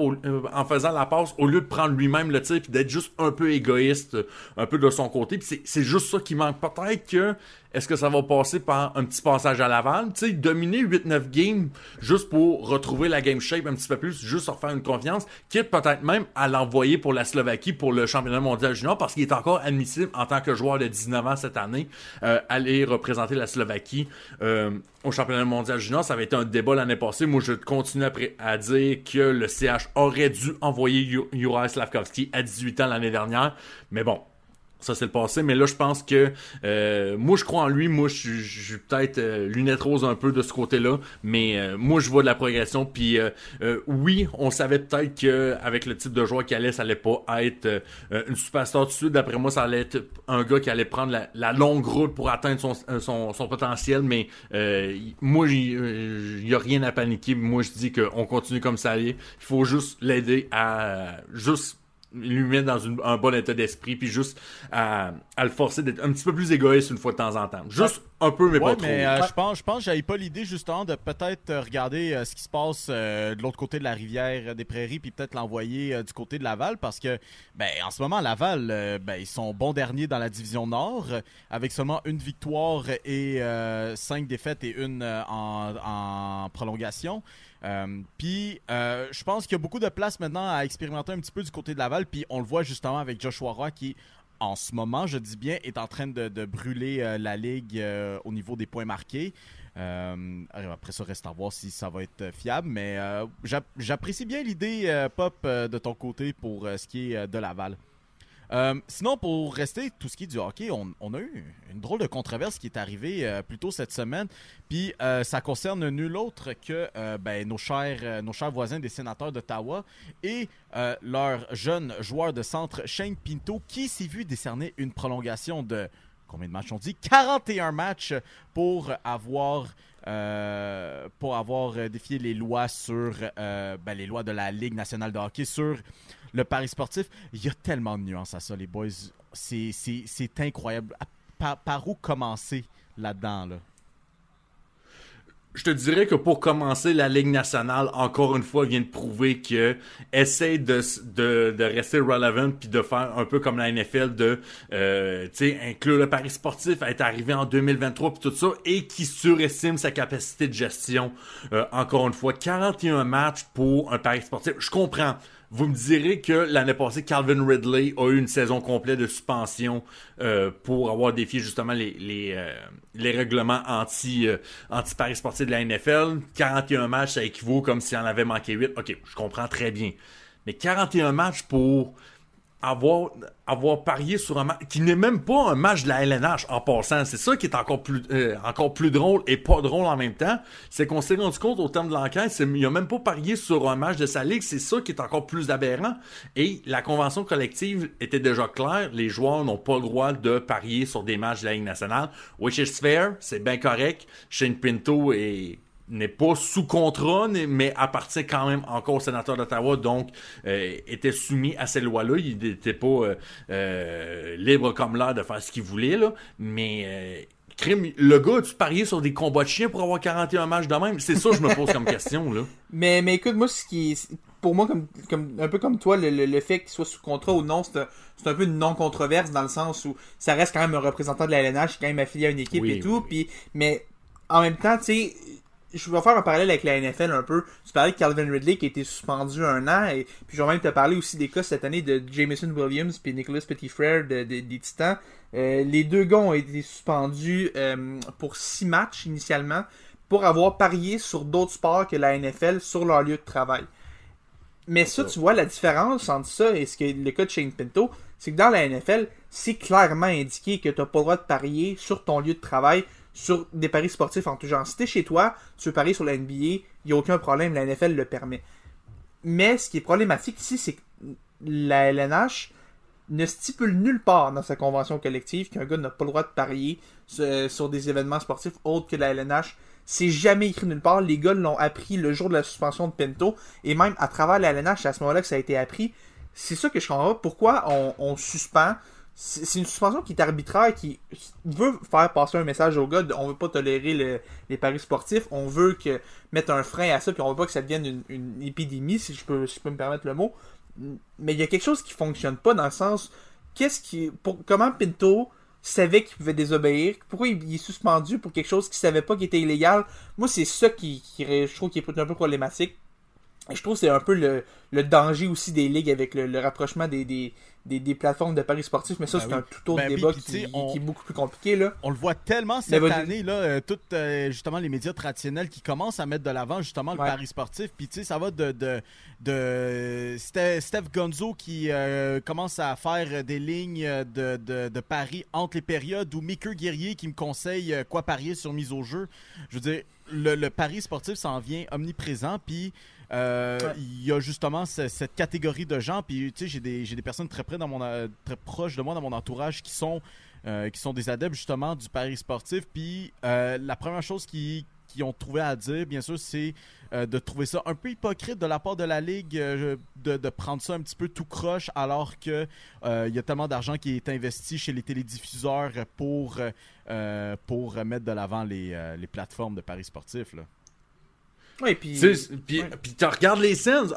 en faisant la passe au lieu de prendre lui-même le tir puis d'être juste un peu égoïste un peu de son côté. Puis c'est juste ça qui manque. Peut-être que est-ce que ça va passer par un petit passage à Laval, tu sais, dominer 8-9 games juste pour retrouver la game shape un petit peu plus, juste leur faire une confiance, quitte peut-être même à l'envoyer pour la Slovaquie pour le championnat mondial junior parce qu'il est encore admissible en tant que joueur de 19 ans cette année aller représenter la Slovaquie au championnat mondial junior. Ça avait été un débat l'année passée. Moi, je continue à dire que le CH aurait dû envoyer Juraj Slafkovský à 18 ans l'année dernière, mais bon, ça, c'est le passé. Mais là, je pense que moi, je crois en lui. Moi, je suis peut-être lunette rose un peu de ce côté-là. Mais moi, je vois de la progression. Puis oui, on savait peut-être qu'avec le type de joueur qu'il allait, ça allait pas être une superstar tout de suite. D'après moi, ça allait être un gars qui allait prendre la longue route pour atteindre son potentiel. Mais moi, il n'y a rien à paniquer. Moi, je dis qu'on continue comme ça allait. Il faut juste l'aider à juste lui mettre dans un bon état d'esprit, puis juste à le forcer d'être un petit peu plus égoïste une fois de temps en temps. Juste un peu, mais pas trop. Je pense que j'avais pas l'idée justement de peut-être regarder ce qui se passe de l'autre côté de la rivière des Prairies, puis peut-être l'envoyer du côté de Laval, parce que en ce moment, Laval, ils sont bons derniers dans la division Nord, avec seulement une victoire et 5 défaites et une en prolongation. Puis je pense qu'il y a beaucoup de place maintenant à expérimenter un petit peu du côté de Laval, puis on le voit justement avec Joshua Roy qui, en ce moment, je dis bien, est en train de brûler la ligue au niveau des points marqués. Après ça, reste à voir si ça va être fiable, mais j'apprécie bien l'idée, Pop, de ton côté pour ce qui est de Laval. Sinon, pour rester tout ce qui est du hockey, on a eu une drôle de controverse qui est arrivée plus tôt cette semaine. Puis ça concerne nul autre que nos chers voisins des Sénateurs d'Ottawa et leur jeune joueur de centre, Shane Pinto, qui s'est vu décerner une prolongation de, combien de matchs on dit? 41 matchs pour avoir défié les lois sur les lois de la Ligue nationale de hockey sur le pari sportif. Il y a tellement de nuances à ça, les boys. C'est incroyable. Par où commencer là-dedans, là? Je te dirais que pour commencer, la Ligue nationale, encore une fois, vient de prouver que essaie de rester relevant puis de faire un peu comme la NFL de inclure le pari sportif à être arrivé en 2023 puis tout ça et qui surestime sa capacité de gestion. Encore une fois, 41 matchs pour un pari sportif. Je comprends. Vous me direz que l'année passée, Calvin Ridley a eu une saison complète de suspension pour avoir défié justement les règlements anti-paris sportifs de la NFL. 41 matchs, ça équivaut comme s'il en avait manqué 8. OK, je comprends très bien. Mais 41 matchs pour avoir parié sur un match qui n'est même pas un match de la LNH en passant. C'est ça qui est encore plus drôle et pas drôle en même temps. C'est qu'on s'est rendu compte au terme de l'enquête, il n'a même pas parié sur un match de sa ligue. C'est ça qui est encore plus aberrant. Et la convention collective était déjà claire. Les joueurs n'ont pas le droit de parier sur des matchs de la Ligue nationale. Which is fair, c'est bien correct. Shane Pinto n'est pas sous contrat, mais appartient quand même encore au sénateur d'Ottawa, donc était soumis à ces lois-là. Il n'était pas libre comme l'air de faire ce qu'il voulait, là. Mais le gars, tu pariais sur des combats de chiens pour avoir 41 matchs de même? C'est ça que je me pose comme question, là. Mais écoute, moi, pour moi, comme un peu comme toi, le fait qu'il soit sous contrat ou non, c'est un peu une non-controverse dans le sens où ça reste quand même un représentant de la LNH, qui est quand même affilié à une équipe et tout. Oui. Mais en même temps, tu sais, je vais faire un parallèle avec la NFL un peu. Tu parlais de Calvin Ridley qui a été suspendu 1 an, et puis je vais même te parler aussi des cas cette année de Jameson Williams puis Nicholas Petitfrère des Titans. Les deux gars ont été suspendus pour 6 matchs initialement pour avoir parié sur d'autres sports que la NFL sur leur lieu de travail. Mais ça, tu vois, la différence entre ça et le cas de Shane Pinto, c'est que dans la NFL, c'est clairement indiqué que tu n'as pas le droit de parier sur ton lieu de travail sur des paris sportifs en tout genre. Si t'es chez toi, tu veux parier sur la NBA, il n'y a aucun problème, la NFL le permet. Mais ce qui est problématique ici, c'est que la LNH ne stipule nulle part dans sa convention collective qu'un gars n'a pas le droit de parier sur des événements sportifs autres que la LNH. C'est jamais écrit nulle part. Les gars l'ont appris le jour de la suspension de Pinto. Et même à travers la LNH, c'est à ce moment-là que ça a été appris. C'est ça que je comprends pas. Pourquoi on suspend? C'est une suspension qui est arbitraire, qui veut faire passer un message aux gars. On veut pas tolérer les paris sportifs. On veut mettre un frein à ça. Puis on veut pas que ça devienne une épidémie, si je peux me permettre le mot. Mais il y a quelque chose qui fonctionne pas dans le sens... comment Pinto savait qu'il pouvait désobéir? Pourquoi il est suspendu pour quelque chose qu'il savait pas qui était illégal? Moi, c'est ça je trouve qui est un peu problématique. Et je trouve que c'est un peu le danger aussi des ligues avec le rapprochement des plateformes de paris sportifs. Mais ça, c'est un tout autre débat qui est beaucoup plus compliqué. Là. On le voit tellement cette année, là, justement les médias traditionnels qui commencent à mettre de l'avant justement le pari sportif. Puis tu sais, ça va de Steph Gonzo qui commence à faire des lignes de paris entre les périodes, ou Mickey Guerrier qui me conseille quoi parier sur mise au jeu. Je veux dire, le pari sportif s'en vient omniprésent, puis il y a justement cette catégorie de gens, puis tu sais, j'ai des personnes très proches de moi dans mon entourage qui sont des adeptes justement du pari sportif, puis la première chose qu'ils ont trouvé à dire, bien sûr, c'est de trouver ça un peu hypocrite de la part de la Ligue, de prendre ça un petit peu tout croche, alors que il y a tellement d'argent qui est investi chez les télédiffuseurs pour mettre de l'avant les plateformes de paris sportifs, là. Oui, puis tu regardes les scènes,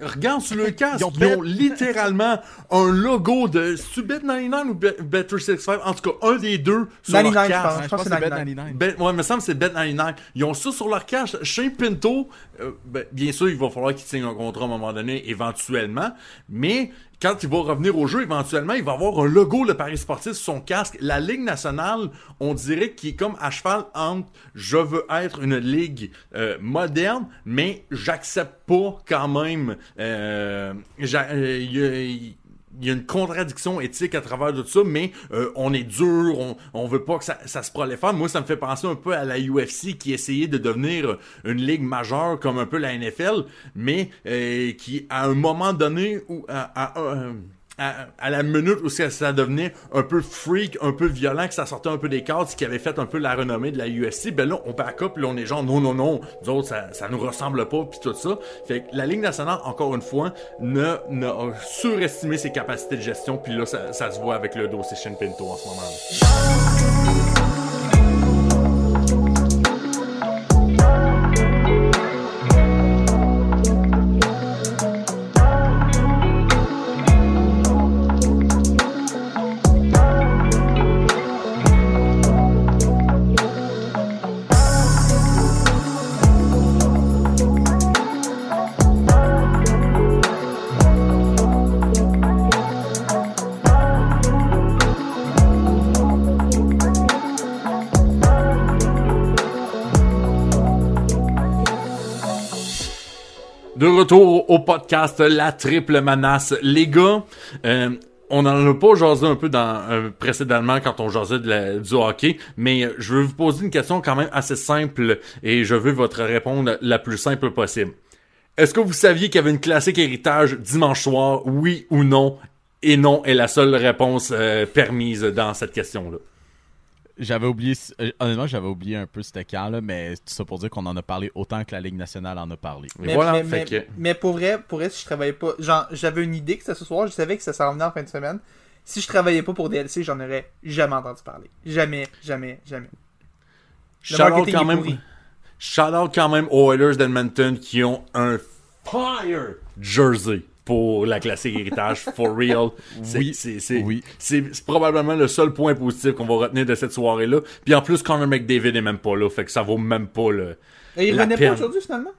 regarde sur le casque, ils ont littéralement un logo de Bet99 ou Bet365, en tout cas un des deux sur leur casque. Je pense que c'est Bet99. Ouais, il me semble que c'est Bet99. Ils ont ça sur leur casque. Shane Pinto, bien sûr, il va falloir qu'il signe un contrat à un moment donné, éventuellement, mais quand il va revenir au jeu, éventuellement, il va avoir un logo de paris sportif sur son casque. La Ligue nationale, on dirait qu'il est comme à cheval entre « je veux être une ligue moderne, mais j'accepte pas quand même... il y a une contradiction éthique à travers tout ça, mais on est dur, on veut pas que ça se prolifère. Moi, ça me fait penser un peu à la UFC qui essayait de devenir une ligue majeure comme un peu la NFL, mais qui, à un moment donné, ou à la minute où ça devenait un peu freak, un peu violent, que ça sortait un peu des cadres, ce qui avait fait un peu la renommée de la UFC, ben là, on back up, là, on est genre, non, nous autres, ça nous ressemble pas, pis tout ça. Fait que la Ligue nationale, encore une fois, n'a surestimé ses capacités de gestion, puis là, ça se voit avec le dossier Shane Pinto en ce moment-là. De retour au podcast La Triple Menace. Les gars, on en a pas jasé un peu précédemment quand on jasait du hockey, mais je veux vous poser une question quand même assez simple et je veux votre réponse la plus simple possible. Est-ce que vous saviez qu'il y avait une classique héritage dimanche soir, oui ou non? Et non est la seule réponse permise dans cette question-là. Honnêtement, j'avais oublié un peu c'était quand, là, mais tout ça pour dire qu'on en a parlé autant que la Ligue nationale en a parlé. Mais pour vrai, si je travaillais pas, genre, j'avais une idée que c'était ce soir, je savais que ça s'en venait en fin de semaine. Si je travaillais pas pour DLC, j'en aurais jamais entendu parler. Jamais. Shout-out quand même aux Oilers d'Edmonton qui ont un fire jersey pour la classique héritage, for real. C'est probablement le seul point positif qu'on va retenir de cette soirée-là. Puis en plus, Connor McDavid est même pas là, fait que ça vaut même pas le. Et il revenait pas aujourd'hui finalement?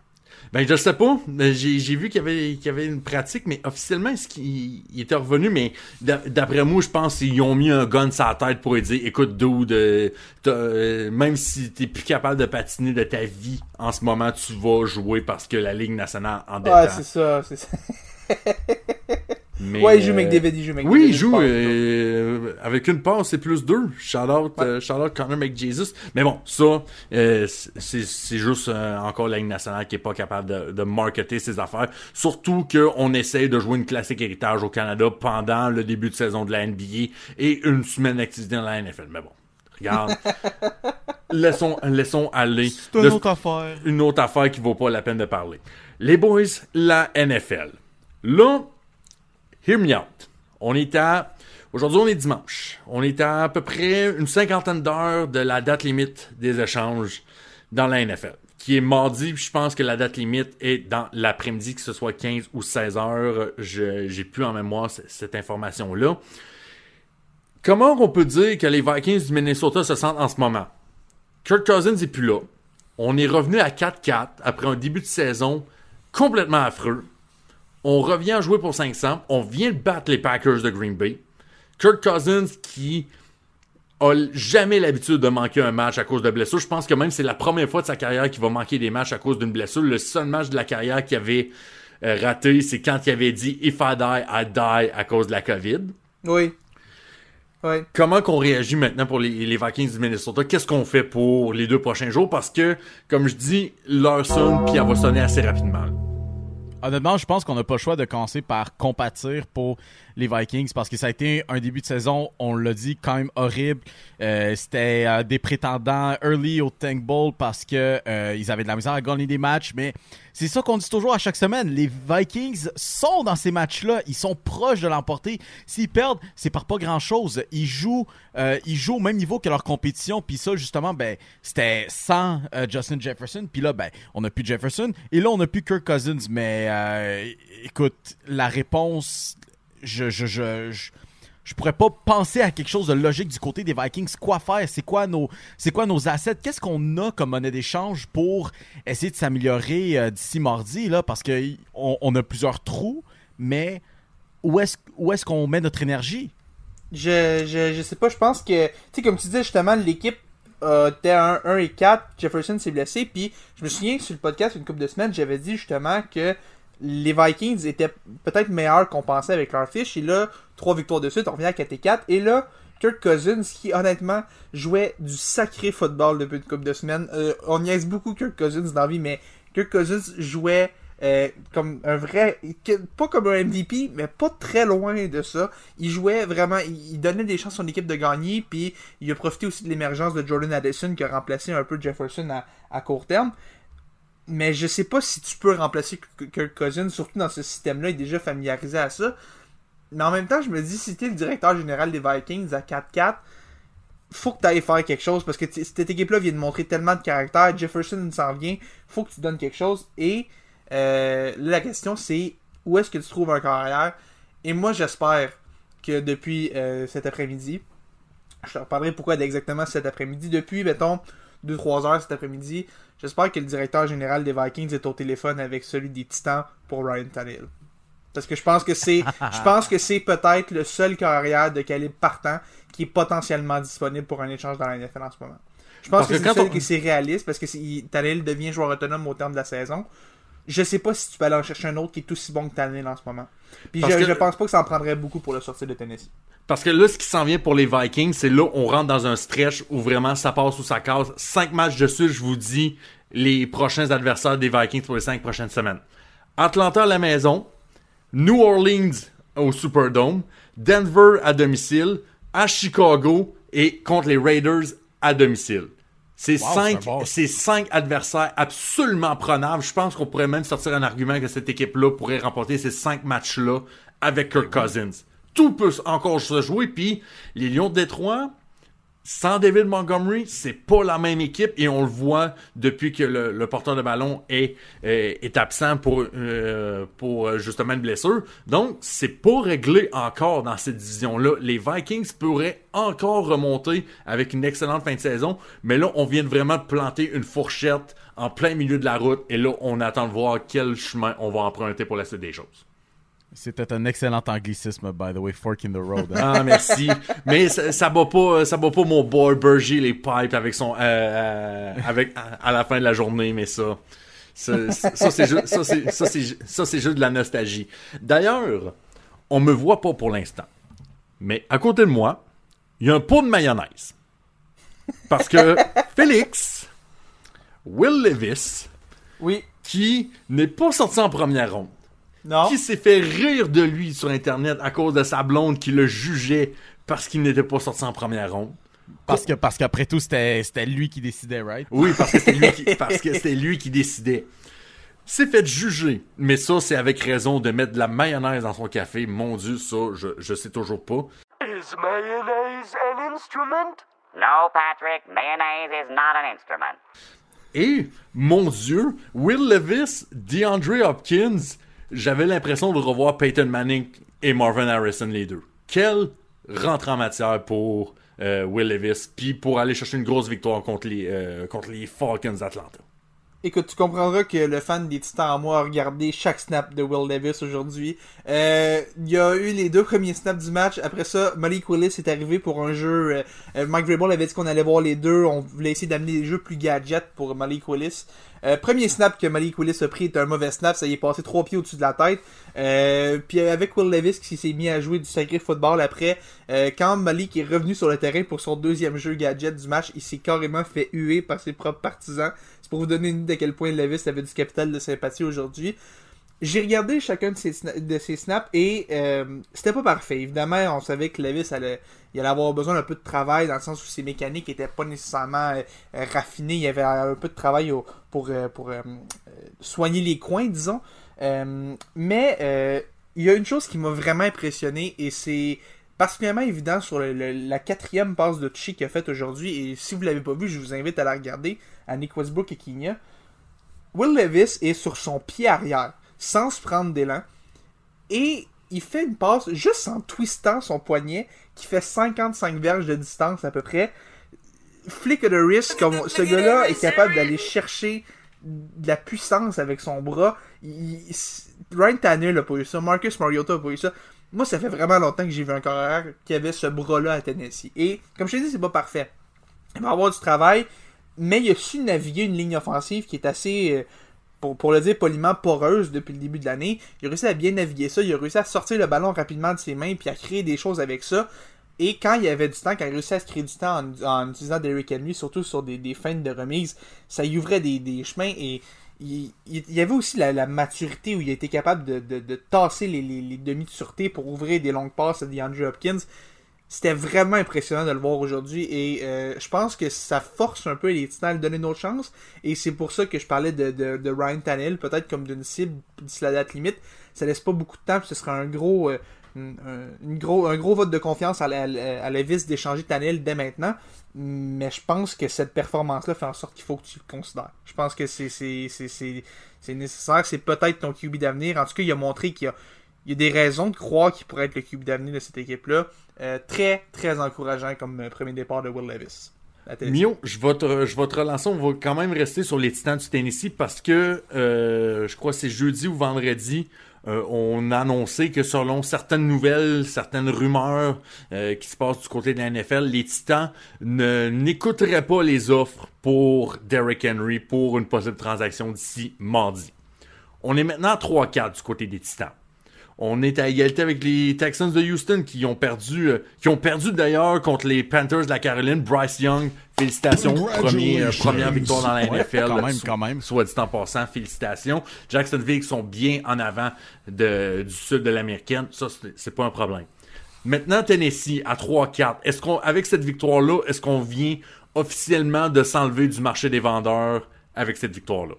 Ben je sais pas, j'ai vu qu'il y avait une pratique, mais officiellement est-ce qu'il était revenu, mais d'après moi je pense qu'ils ont mis un gun sur la tête pour lui dire écoute dude, même si t'es plus capable de patiner de ta vie en ce moment, tu vas jouer parce que la Ligue nationale en détend. Ouais, c'est ça. Mais, ouais, il joue McDavid, il joue McDavid. Oui, il joue avec une passe, c'est plus 2. Shout-out Connor McJesus. Mais bon, ça, c'est juste encore la Ligue nationale qui est pas capable de marketer ses affaires. Surtout qu'on essaye de jouer une classique héritage au Canada pendant le début de saison de la NBA et une semaine d'activité dans la NFL. Mais bon, regarde. laissons aller. C'est une autre affaire. Une autre affaire qui vaut pas la peine de parler. Les boys, la NFL. Là, hear me out. Aujourd'hui, on est dimanche. On est à peu près une 50aine d'heures de la date limite des échanges dans la NFL. Qui est mardi, je pense que la date limite est dans l'après-midi, que ce soit 15 ou 16 heures. J'ai plus en mémoire cette information-là. Comment on peut dire que les Vikings du Minnesota se sentent en ce moment? Kirk Cousins n'est plus là. On est revenu à 4-4 après un début de saison complètement affreux. On revient à jouer pour 500. On vient de battre les Packers de Green Bay. Kirk Cousins qui a jamais l'habitude de manquer un match à cause de blessure. Je pense que même c'est la première fois de sa carrière qu'il va manquer des matchs à cause d'une blessure. Le seul match de la carrière qu'il avait raté, c'est quand il avait dit « If I die, I die » à cause de la COVID. Oui. Ouais. Comment qu'on réagit maintenant pour les Vikings du Minnesota? Qu'est-ce qu'on fait pour les 2 prochains jours? Parce que, comme je dis, l'heure sonne puis elle va sonner assez rapidement. Honnêtement, je pense qu'on n'a pas le choix de commencer par compatir pour les Vikings parce que ça a été un début de saison, on l'a dit, quand même horrible. C'était des prétendants early au Tank Bowl parce que ils avaient de la misère à gagner des matchs, mais c'est ça qu'on dit toujours à chaque semaine. Les Vikings sont dans ces matchs-là, ils sont proches de l'emporter. S'ils perdent, c'est par pas grand-chose. Ils jouent au même niveau que leur compétition, puis ça, justement, c'était sans Justin Jefferson, puis là, on n'a plus Jefferson, et là, on n'a plus Kirk Cousins, mais écoute, la réponse... Je pourrais pas penser à quelque chose de logique du côté des Vikings. Quoi faire? C'est quoi nos assets? Qu'est-ce qu'on a comme monnaie d'échange pour essayer de s'améliorer d'ici mardi? Là? Parce qu'on a plusieurs trous, mais où est-ce qu'on met notre énergie? Je sais pas, je pense que... Tu sais, comme tu disais justement, l'équipe était 1-4, Jefferson s'est blessé, puis je me souviens que sur le podcast, une couple de semaines, j'avais dit justement que les Vikings étaient peut-être meilleurs qu'on pensait avec leur fiche. Et là, 3 victoires de suite, on revient à 4-4. Et là, Kirk Cousins, qui honnêtement jouait du sacré football depuis une couple de semaines. On niaise beaucoup Kirk Cousins dans la vie, mais Kirk Cousins jouait comme un vrai... Pas comme un MVP, mais pas très loin de ça. Il jouait vraiment... Il donnait des chances à son équipe de gagner, puis il a profité aussi de l'émergence de Jordan Addison qui a remplacé un peu Jefferson à court terme. Mais je sais pas si tu peux remplacer Kirk Cousins, surtout dans ce système-là, il est déjà familiarisé à ça. Mais en même temps, je me dis, si t'es le directeur général des Vikings à 4-4, faut que tu ailles faire quelque chose, parce que cette équipe-là vient de montrer tellement de caractère, Jefferson s'en vient, faut que tu donnes quelque chose, et là, la question c'est, où est-ce que tu trouves un carrière? Et moi, j'espère que depuis cet après-midi, je te reparlerai pourquoi exactement cet après-midi, depuis, mettons, 2-3 heures cet après-midi, j'espère que le directeur général des Vikings est au téléphone avec celui des Titans pour Ryan Tannehill. Parce que je pense que c'est peut-être le seul carrière de calibre partant qui est potentiellement disponible pour un échange dans la NFL en ce moment. Je pense que c'est le seul qui c'est réaliste parce que Tannehill devient joueur autonome au terme de la saison. Je sais pas si tu peux aller en chercher un autre qui est aussi bon que Tannehill en ce moment. Puis je pense pas que ça en prendrait beaucoup pour le sortir de Tennessee. Parce que là, ce qui s'en vient pour les Vikings, c'est là on rentre dans un stretch où vraiment ça passe ou ça casse. 5 matchs de suite, je vous dis, les prochains adversaires des Vikings pour les 5 prochaines semaines. Atlanta à la maison, New Orleans au Superdome, Denver à domicile, à Chicago et contre les Raiders à domicile. C'est 5 adversaires absolument prenables. Je pense qu'on pourrait même sortir un argument que cette équipe-là pourrait remporter ces 5 matchs-là avec Kirk Cousins. Tout peut encore se jouer, puis les Lions de Détroit, sans David Montgomery, c'est pas la même équipe, et on le voit depuis que le porteur de ballon est absent pour justement une blessure. Donc, c'est pas réglé encore dans cette division-là. Les Vikings pourraient encore remonter avec une excellente fin de saison, mais là, on vient de vraiment planter une fourchette en plein milieu de la route, et là, on attend de voir quel chemin on va emprunter pour la suite des choses. C'était un excellent anglicisme, by the way, fork in the road. Hein? Ah, merci. Mais ça bat pas mon boy Berger les pipes avec son avec à la fin de la journée, mais ça c'est juste de la nostalgie. D'ailleurs, on me voit pas pour l'instant. Mais à côté de moi, il y a un pot de mayonnaise. Parce que Félix, Will Levis, Oui. qui n'est pas sorti en première ronde, Non. qui s'est fait rire de lui sur Internet à cause de sa blonde qui le jugeait parce qu'il n'était pas sorti en première ronde. Parce qu'après tout, c'était lui qui décidait, right? Oui, parce que c'était lui qui décidait. S'est fait juger. Mais ça, c'est avec raison de mettre de la mayonnaise dans son café. Mon Dieu, ça, je sais toujours pas. Is mayonnaise an instrument? No, Patrick, mayonnaise is not an instrument. Et, mon Dieu, Will Levis, DeAndre Hopkins, j'avais l'impression de revoir Peyton Manning et Marvin Harrison, les deux. Quelle rentrée en matière pour Will Levis, puis pour aller chercher une grosse victoire contre les Falcons d'Atlanta. Écoute, tu comprendras que le fan des Titans en moi a regardé chaque snap de Will Levis aujourd'hui. Il y a eu les 2 premiers snaps du match. Après ça, Malik Willis est arrivé pour un jeu. Mike Vrabel avait dit qu'on allait voir les deux. On voulait essayer d'amener des jeux plus gadgets pour Malik Willis. Premier snap que Malik Willis a pris est un mauvais snap. Ça y est passé 3 pieds au-dessus de la tête. Puis avec Will Levis qui s'est mis à jouer du sacré football après, quand Malik est revenu sur le terrain pour son deuxième jeu gadget du match, il s'est carrément fait huer par ses propres partisans. C'est pour vous donner une idée de quel point Levis avait du capital de sympathie aujourd'hui. J'ai regardé chacun de ses snaps et c'était pas parfait. Évidemment, on savait que Levis allait avoir besoin d'un peu de travail dans le sens où ses mécaniques étaient pas nécessairement raffinées. Il y avait un peu de travail pour soigner les coins, disons. Mais il y a une chose qui m'a vraiment impressionné et c'est particulièrement évident sur la 4e passe de toucher qu'il a faite aujourd'hui. Et si vous l'avez pas vu, je vous invite à la regarder à Nick Westbrook et Kenya. Will Levis est sur son pied arrière, sans se prendre d'élan. Et il fait une passe juste en twistant son poignet, qui fait 55 verges de distance à peu près. Flick of the wrist, comme ce gars-là est capable d'aller chercher de la puissance avec son bras. Ryan Tannehill n'a pas eu ça, Marcus Mariota n'a pas eu ça. Moi, ça fait vraiment longtemps que j'ai vu un carrière qui avait ce bras-là à Tennessee. Et, comme je t'ai dit, c'est pas parfait. Il va avoir du travail, mais il a su naviguer une ligne offensive qui est assez, pour le dire poliment, poreuse depuis le début de l'année. Il a réussi à bien naviguer ça, il a réussi à sortir le ballon rapidement de ses mains, puis à créer des choses avec ça. Et quand il y avait du temps, quand il a réussi à se créer du temps en utilisant Derrick Henry, surtout sur des feintes de remise, ça y ouvrait des chemins et il y avait aussi la maturité où il était capable de tasser les demi de sûreté pour ouvrir des longues passes à DeAndre Hopkins. C'était vraiment impressionnant de le voir aujourd'hui et je pense que ça force un peu les Titans à lui donner une autre chance et c'est pour ça que je parlais de Ryan Tannehill, peut-être comme d'une cible d'ici la date limite. Ça laisse pas beaucoup de temps puis ce sera un gros vote de confiance à Levis d'échanger Tannehill dès maintenant. Mais je pense que cette performance-là fait en sorte qu'il faut que tu le considères. Je pense que c'est nécessaire. C'est peut-être ton QB d'avenir. En tout cas, il a montré qu'il y a des raisons de croire qu'il pourrait être le QB d'avenir de cette équipe-là. Très, très encourageant comme premier départ de Will Levis. Mio, je vais te relancer. On va quand même rester sur les Titans du Tennessee parce que je crois que c'est jeudi ou vendredi. On a annoncé que selon certaines nouvelles, certaines rumeurs qui se passent du côté de la NFL, les Titans n'écouteraient pas les offres pour Derrick Henry pour une possible transaction d'ici mardi. On est maintenant à 3-4 du côté des Titans. On est à égalité avec les Texans de Houston qui ont perdu d'ailleurs contre les Panthers de la Caroline. Bryce Young, félicitations, première victoire dans la NFL. Quand même. Soit dit en passant, félicitations. Jacksonville sont bien en avant du sud de l'américaine. Ça, c'est pas un problème. Maintenant, Tennessee à 3-4. Avec cette victoire-là, est-ce qu'on vient officiellement de s'enlever du marché des vendeurs avec cette victoire-là?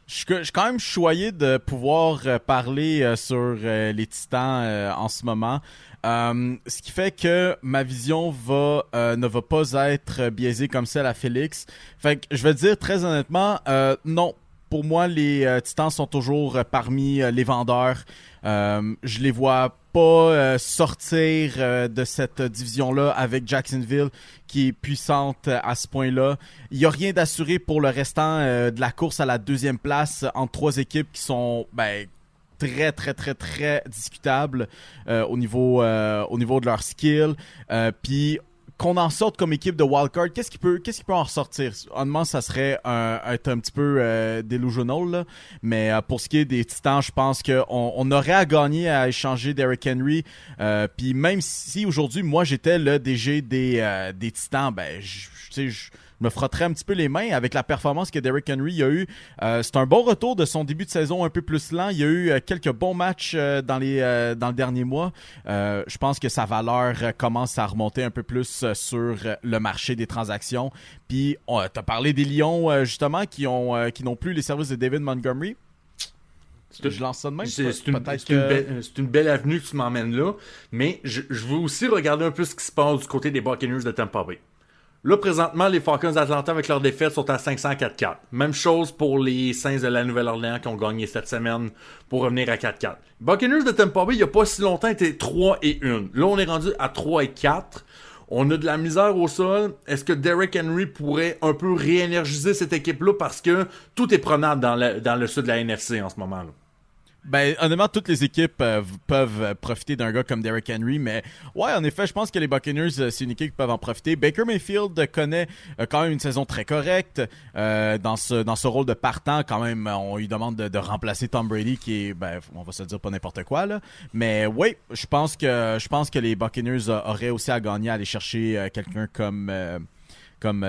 Je suis quand même choyé de pouvoir parler sur les Titans en ce moment. Ce qui fait que ma vision ne va pas être biaisée comme celle à Félix. Fait que je vais dire très honnêtement, non. Pour moi, les Titans sont toujours parmi les vendeurs. Je les vois pas sortir de cette division-là avec Jacksonville qui est puissante à ce point-là. Il n'y a rien d'assuré pour le restant de la course à la 2e place entre 3 équipes qui sont très, très, très, très discutables au niveau de leur skill. Puis qu'on en sorte comme équipe de wildcard, qu'est-ce qui peut en ressortir? Honnêtement, ça serait être un petit peu delusional, là. Mais pour ce qui est des Titans, je pense qu'on aurait à gagner à échanger Derrick Henry. Puis même si aujourd'hui, moi, j'étais le DG des Titans, ben, je me frotterais un petit peu les mains avec la performance que Derrick Henry a eu. C'est un bon retour de son début de saison un peu plus lent. Il y a eu quelques bons matchs dans le dernier mois. Je pense que sa valeur commence à remonter un peu plus sur le marché des transactions. Puis, tu as parlé des Lions, justement, qui n'ont plus les services de David Montgomery. Je lance ça de même. C'est une belle avenue que tu m'emmènes là. Mais je veux aussi regarder un peu ce qui se passe du côté des Buccaneers de Tampa Bay. Là, présentement, les Falcons d'Atlanta, avec leur défaite, sont à 504-4. Même chose pour les Saints de la Nouvelle-Orléans qui ont gagné cette semaine pour revenir à 4-4. Buccaneers de Tampa Bay, il n'y a pas si longtemps, étaient 3-1. Là, on est rendu à 3-4. On a de la misère au sol. Est-ce que Derrick Henry pourrait un peu réénergiser cette équipe-là parce que tout est prenable dans le sud de la NFC en ce moment-là? Ben, honnêtement, toutes les équipes peuvent profiter d'un gars comme Derrick Henry, mais ouais, en effet, je pense que les Buccaneers, c'est une équipe qui peuvent en profiter. Baker Mayfield connaît quand même une saison très correcte dans ce rôle de partant. Quand même, on lui demande de remplacer Tom Brady, qui est, ben, on va se dire pas n'importe quoi là. Mais oui, je pense que les Buccaneers auraient aussi à gagner à aller chercher quelqu'un comme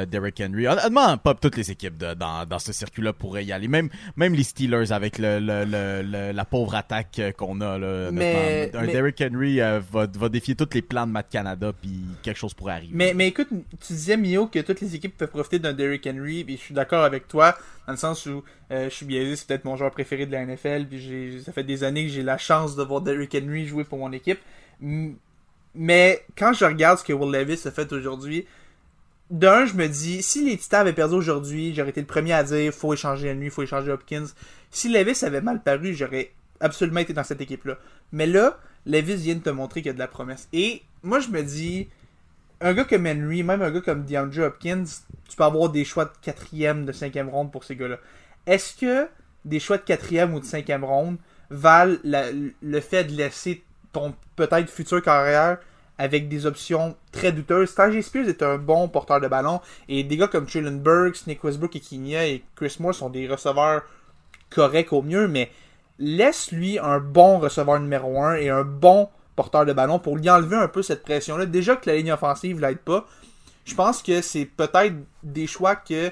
Derrick Henry. Honnêtement, pas toutes les équipes dans ce circuit-là pourraient y aller. Même les Steelers avec la pauvre attaque qu'on a. Là, mais Derrick Henry va défier tous les plans de Matt Canada, puis quelque chose pourrait arriver. Mais écoute, tu disais, Mio, que toutes les équipes peuvent profiter d'un Derrick Henry, puis je suis d'accord avec toi, dans le sens où je suis biaisé, c'est peut-être mon joueur préféré de la NFL, puis ça fait des années que j'ai la chance de voir Derrick Henry jouer pour mon équipe. Mais quand je regarde ce que Will Levis a fait aujourd'hui, d'un, je me dis, si les Titans avaient perdu aujourd'hui, j'aurais été le premier à dire faut échanger Henry, faut échanger Hopkins. Si Levis avait mal paru, j'aurais absolument été dans cette équipe-là. Mais là, Levis vient de te montrer qu'il y a de la promesse. Et moi, je me dis, un gars comme Henry, même un gars comme DeAndre Hopkins, tu peux avoir des choix de 4e, de 5e ronde pour ces gars-là. Est-ce que des choix de 4e ou de 5e ronde valent le fait de laisser ton peut-être future carrière avec des options très douteuses? Tajay Spears est un bon porteur de ballon, et des gars comme Traylon Burks, Nick Westbrook et Kenya et Chris Moore sont des receveurs corrects au mieux, mais laisse-lui un bon receveur numéro 1 et un bon porteur de ballon pour lui enlever un peu cette pression-là. Déjà que la ligne offensive l'aide pas, je pense que c'est peut-être des choix que...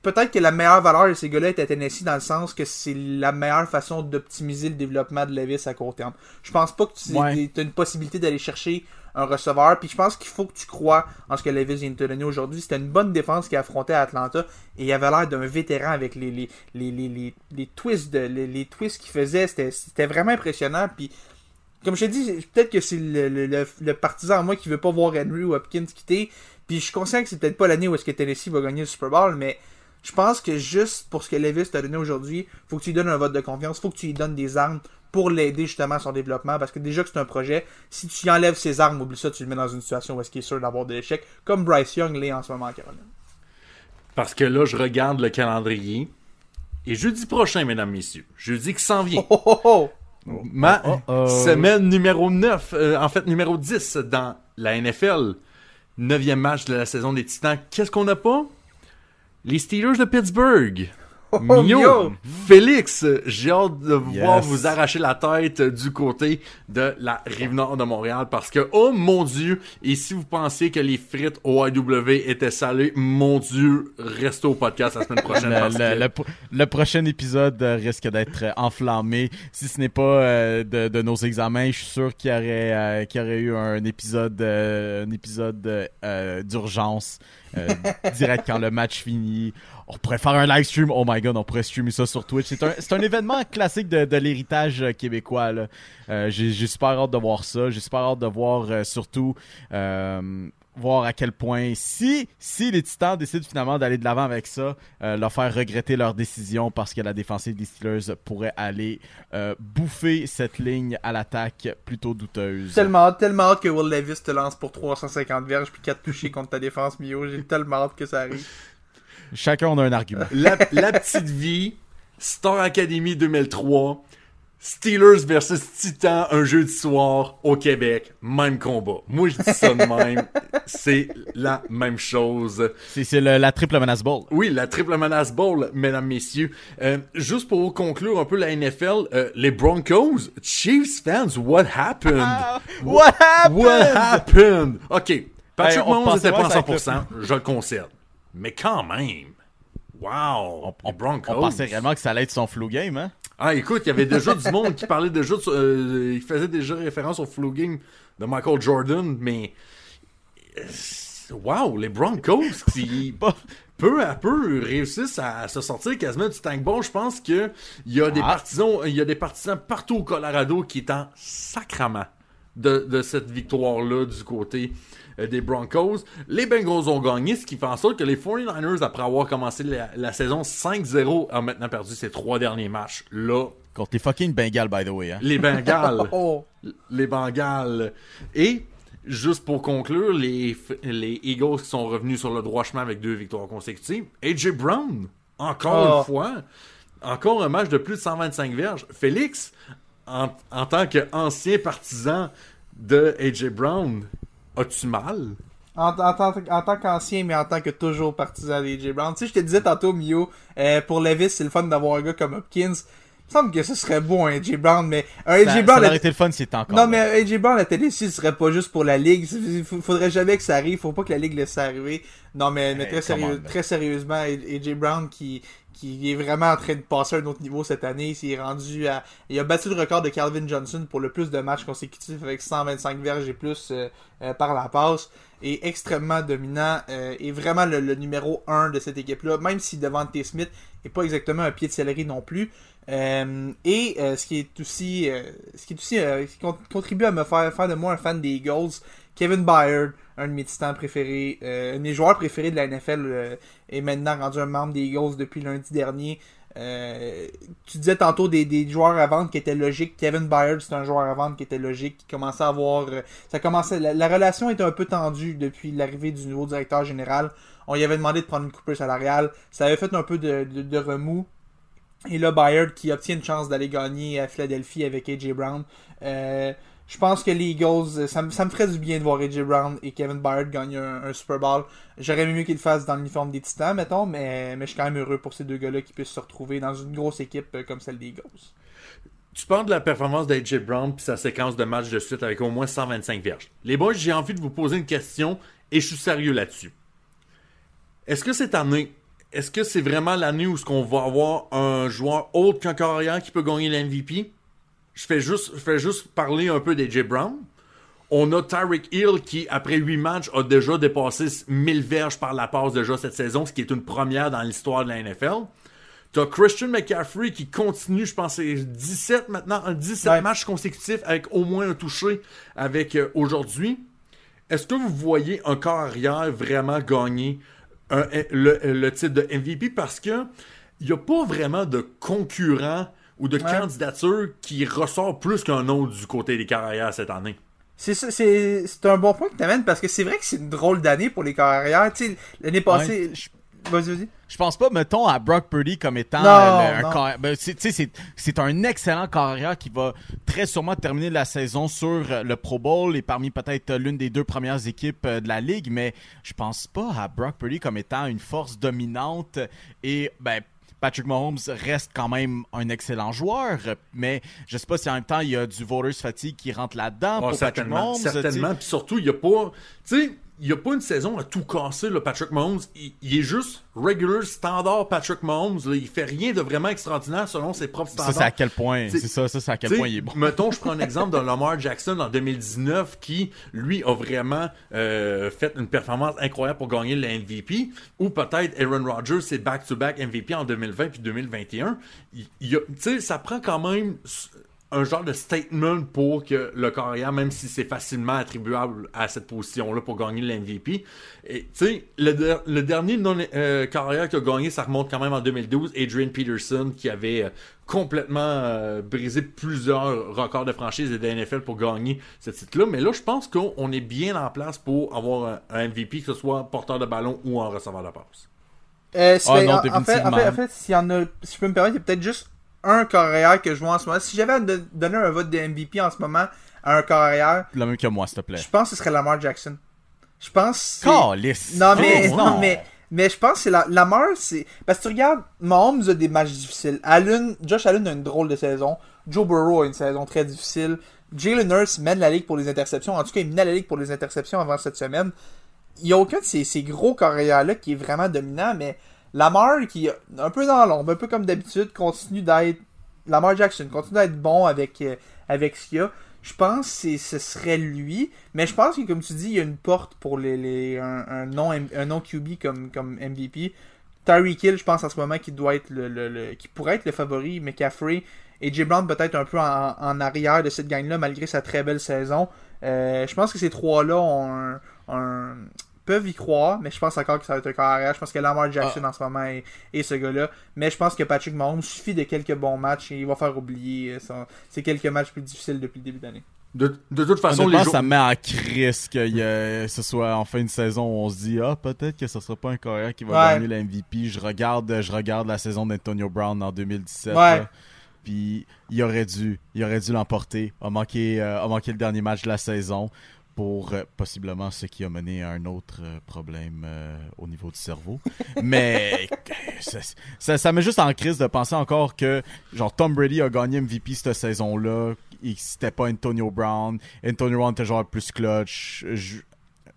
Peut-être que la meilleure valeur de ces gars-là est à Tennessee, dans le sens que c'est la meilleure façon d'optimiser le développement de Levis à court terme. Je pense pas que tu as une possibilité d'aller chercher un receveur, puis je pense qu'il faut que tu crois en ce que Levis vient de te donner aujourd'hui. C'était une bonne défense qu'il affrontait à Atlanta, et il avait l'air d'un vétéran avec les twists les twists qu'il faisait. C'était vraiment impressionnant. Puis comme je te dis, peut-être que c'est le partisan en moi qui veut pas voir Henry ou Hopkins quitter, puis je suis conscient que c'est peut-être pas l'année où est-ce que Tennessee va gagner le Super Bowl, mais je pense que juste pour ce que Levis t'a donné aujourd'hui, faut que tu lui donnes un vote de confiance, faut que tu lui donnes des armes pour l'aider justement à son développement, parce que déjà que c'est un projet, si tu lui enlèves ses armes, oublie ça, tu le mets dans une situation où est-ce qu'il est sûr d'avoir de l'échec, comme Bryce Young l'est en ce moment à Caroline. Parce que là, je regarde le calendrier, et jeudi prochain, mesdames, messieurs, jeudi qui s'en vient, semaine numéro 9, en fait numéro 10 dans la NFL, 9e match de la saison des Titans. Qu'est-ce qu'on n'a pas? Les Steelers de Pittsburgh. Mio, Félix, j'ai hâte de voir vous arracher la tête du côté de la Rive-Nord de Montréal, parce que, oh mon Dieu, et si vous pensiez que les frites au IW étaient salées, mon Dieu, restez au podcast la semaine prochaine. Le prochain épisode risque d'être enflammé. Si ce n'est pas de nos examens, je suis sûr qu'il y aurait eu un épisode d'urgence direct quand le match finit. On pourrait faire un live stream. Oh my god, on pourrait streamer ça sur Twitch. C'est un événement classique de l'héritage québécois, là. J'ai super hâte de voir ça. J'ai super hâte de voir surtout voir à quel point si les Titans décident finalement d'aller de l'avant avec ça, leur faire regretter leur décision, parce que la défensive des Steelers pourrait aller bouffer cette ligne à l'attaque plutôt douteuse. Tellement hâte que Will Levis te lance pour 350 verges puis 4 touchés contre ta défense, Mio. J'ai tellement hâte que ça arrive. Chacun on a un argument. La petite vie, Star Academy 2003, Steelers versus Titans, un jeudi soir au Québec, même combat. Moi, je dis ça de même. C'est la même chose. C'est la triple menace bowl. Oui, la triple menace bowl, mesdames, messieurs. Juste pour conclure un peu la NFL, les Broncos, Chiefs fans, what happened? What happened? What happened? OK, Patrick Mahomes pensait n'était pas à que 100%, je le concède. Mais quand même, wow, les Broncos. On pensait réellement que ça allait être son flu game, hein? Ah, écoute, il y avait déjà du monde qui parlait déjà, il faisait déjà référence au flu game de Michael Jordan, mais wow, les Broncos qui peu à peu réussissent à se sortir quasiment du tank ball. Je pense que il y a des partisans partout au Colorado qui est en sacrament de cette victoire-là du côté des Broncos. Les Bengals ont gagné, ce qui fait en sorte que les 49ers, après avoir commencé la saison 5-0, ont maintenant perdu ses 3 derniers matchs. Là, contre les fucking Bengals, by the way. Hein? Les Bengals. Les Bengals. Et, juste pour conclure, les Eagles qui sont revenus sur le droit chemin avec 2 victoires consécutives. AJ Brown, encore une fois. Encore un match de plus de 125 verges. Félix, en tant qu'ancien partisan de AJ Brown, as-tu mal? En tant qu'ancien, mais en tant que toujours partisan d'AJ Brown. Tu sais, je te disais tantôt, Mio, pour Levis, c'est le fun d'avoir un gars comme Hopkins. Il me semble que ce serait beau un AJ Brown, mais un AJ Brown... Ça aurait été le fun si c'était encore. Non, mais un AJ Brown, la Tennessee, ce serait pas juste pour la Ligue. Faudrait jamais que ça arrive. Faut pas que la Ligue laisse ça arriver. Non, mais très sérieusement, AJ Brown qui est vraiment en train de passer à un autre niveau cette année. Il a battu le record de Calvin Johnson pour le plus de matchs consécutifs avec 125 verges et plus par la passe. Est extrêmement dominant. Est vraiment le numéro 1 de cette équipe-là. Même si Devontae Smith n'est pas exactement un pied de céleri non plus. Ce qui contribue à me faire de moi un fan des Eagles, Kevin Byard, un de mes titans préférés, un de mes joueurs préférés de la NFL, est maintenant rendu un membre des Eagles depuis lundi dernier. Tu disais tantôt des joueurs à vendre qui étaient logiques. Kevin Byard, c'est un joueur à vendre qui était logique, qui commençait à avoir... la relation était un peu tendue depuis l'arrivée du nouveau directeur général. On lui avait demandé de prendre une coupure salariale. Ça avait fait un peu de remous. Et là, Byard qui obtient une chance d'aller gagner à Philadelphie avec AJ Brown. Je pense que les Eagles, ça me ferait du bien de voir AJ Brown et Kevin Byard gagner un Super Bowl. J'aurais mieux qu'ils le fassent dans l'uniforme des Titans, mettons, mais je suis quand même heureux pour ces deux gars-là qui puissent se retrouver dans une grosse équipe comme celle des Eagles. Tu parles de la performance d'AJ Brown puis sa séquence de matchs de suite avec au moins 125 verges. Les boys, j'ai envie de vous poser une question et je suis sérieux là-dessus. Est-ce que cette année, est-ce que c'est vraiment l'année où on va avoir un joueur autre qu'un carrière qui peut gagner l'MVP? Je fais juste parler un peu d'AJ Brown. On a Tyreek Hill qui, après 8 matchs, a déjà dépassé 1000 verges par la passe déjà cette saison, ce qui est une première dans l'histoire de la NFL. T'as Christian McCaffrey qui continue, je pense, c'est 17 matchs consécutifs avec au moins un touché avec aujourd'hui. Est-ce que vous voyez un carrière vraiment gagner le titre de MVP? Parce que il n'y a pas vraiment de concurrent ou de candidature qui ressort plus qu'un autre du côté des carrières cette année. C'est un bon point que tu amènes parce que c'est vrai que c'est une drôle d'année pour les carrières. Tu sais, l'année passée... Vas-y. Je pense pas, mettons, à Brock Purdy comme étant c'est un excellent carrière qui va très sûrement terminer la saison sur le Pro Bowl et parmi peut-être l'une des 2 premières équipes de la Ligue, mais je pense pas à Brock Purdy comme étant une force dominante et Patrick Mahomes reste quand même un excellent joueur, mais je sais pas si en même temps il y a du voters fatigue qui rentre là-dedans pour Patrick Mahomes. Certainement, puis surtout il y a pas, il n'y a pas une saison à tout casser, là, Patrick Mahomes. Il est juste regular, standard Patrick Mahomes. Là, il fait rien de vraiment extraordinaire selon ses propres standards. Ça, c'est à quel point, c'est à quel point il est bon. Mettons, je prends un exemple de Lamar Jackson en 2019 qui, lui, a vraiment fait une performance incroyable pour gagner le MVP. Ou peut-être Aaron Rodgers, c'est back-to-back MVP en 2020 puis 2021. Ça prend quand même un genre de statement pour que le carrière, même si c'est facilement attribuable à cette position-là pour gagner le MVP. Et tu sais, le dernier carrière qui a gagné, ça remonte quand même en 2012, Adrian Peterson, qui avait complètement brisé plusieurs records de franchise et de NFL pour gagner ce titre-là. Mais là, je pense qu'on est bien en place pour avoir un MVP, que ce soit porteur de ballon ou un receveur de passe. En fait, si je peux me permettre, il y a peut-être juste un carrière que je vois en ce moment, si j'avais à donner un vote de MVP en ce moment à un carrière, le même que moi, s'il te plaît. Je pense que ce serait Lamar Jackson. Je pense que Calice. Mais je pense que c'est Lamar, c'est... Parce que tu regardes, Mahomes a des matchs difficiles. Josh Allen a une drôle de saison. Joe Burrow a une saison très difficile. Jalen Hurts mène la ligue pour les interceptions. En tout cas, il menait la ligue pour les interceptions avant cette semaine. Il n'y a aucun de ces gros carrières-là qui est vraiment dominant, mais Lamar, qui est un peu dans l'ombre, un peu comme d'habitude, continue d'être... Lamar Jackson continue d'être bon avec ce qu'il y a. Je pense que ce serait lui, mais je pense que, comme tu dis, il y a une porte pour un non QB comme MVP. Tyreek Hill, je pense en ce moment qu'il doit être qui pourrait être le favori. McCaffrey et J. Brown peut-être un peu en arrière de cette gang-là, malgré sa très belle saison. Je pense que ces trois-là peuvent y croire, mais je pense encore que ça va être un corps arrière. Je pense que Lamar Jackson en ce moment est ce gars-là. Mais je pense que Patrick Mahomes suffit de quelques bons matchs et il va faire oublier ces quelques matchs plus difficiles depuis le début d'année. De toute façon, ça met en crise que ce soit en fin de saison où on se dit peut-être que ce sera pas un carrière qui va gagner la MVP. Je regarde la saison d'Antonio Brown en 2017. Ouais. Puis il aurait dû l'emporter. A manqué le dernier match de la saison pour possiblement ce qui a mené à un autre problème au niveau du cerveau. Mais ça met juste en crise de penser encore que genre Tom Brady a gagné MVP cette saison-là. C'était pas Antonio Brown. Antonio Brown était genre plus clutch. Je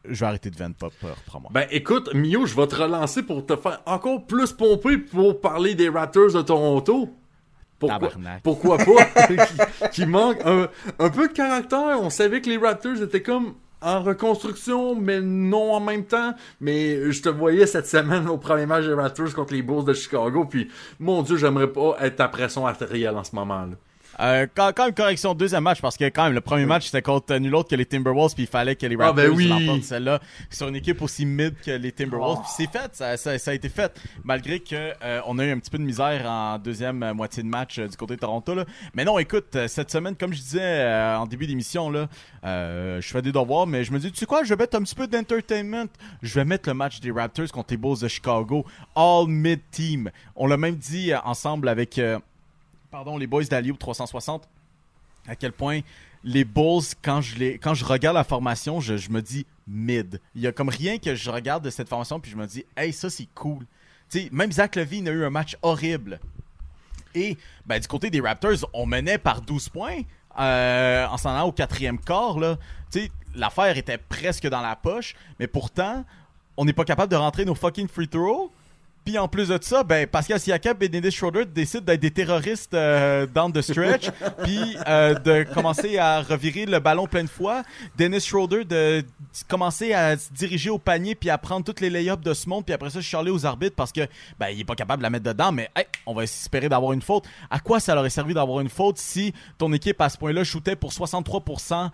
vais arrêter de vendre pop, reprends-moi. Ben écoute, Mio, je vais te relancer pour te faire encore plus pomper pour parler des Raptors de Toronto. Pourquoi pas? qui manque un peu de caractère. On savait que les Raptors étaient comme en reconstruction, mais non en même temps. Mais je te voyais cette semaine au premier match des Raptors contre les Bulls de Chicago. Puis, mon Dieu, j'aimerais pas être à pression artérielle en ce moment-là. Quand même correction, deuxième match, parce que quand même le premier match c'était contre nul autre que les Timberwolves, puis il fallait que les Raptors l'emportent celle-là sur une équipe aussi mid que les Timberwolves. Puis c'est fait, ça a été fait, malgré que on a eu un petit peu de misère en deuxième moitié de match du côté de Toronto là. Mais non, écoute, cette semaine, comme je disais en début d'émission là, je fais des devoirs, mais je me dis, tu sais quoi, je vais mettre un petit peu d'entertainment. Je vais mettre le match des Raptors contre les Bulls de Chicago, all mid team. On l'a même dit ensemble avec les boys d'Aliou 360, à quel point les Bulls, quand je regarde la formation, je me dis mid. Il y a comme rien que je regarde de cette formation puis je me dis, hey, ça c'est cool. T'sais, même Zach LaVine a eu un match horrible. Et du côté des Raptors, on menait par 12 points en s'en allant au quatrième quart. Là. L'affaire était presque dans la poche, mais pourtant, on n'est pas capable de rentrer nos fucking free throws. Puis en plus de ça, Pascal Siakam et Dennis Schroeder décident d'être des terroristes down the stretch, puis de commencer à revirer le ballon plein de fois. Dennis Schroeder de commencer à se diriger au panier puis à prendre toutes les lay-ups de ce monde, puis après ça chialer aux arbitres parce que il est pas capable de la mettre dedans, mais on va espérer d'avoir une faute. À quoi ça leur aurait servi d'avoir une faute si ton équipe à ce point-là shootait pour 63%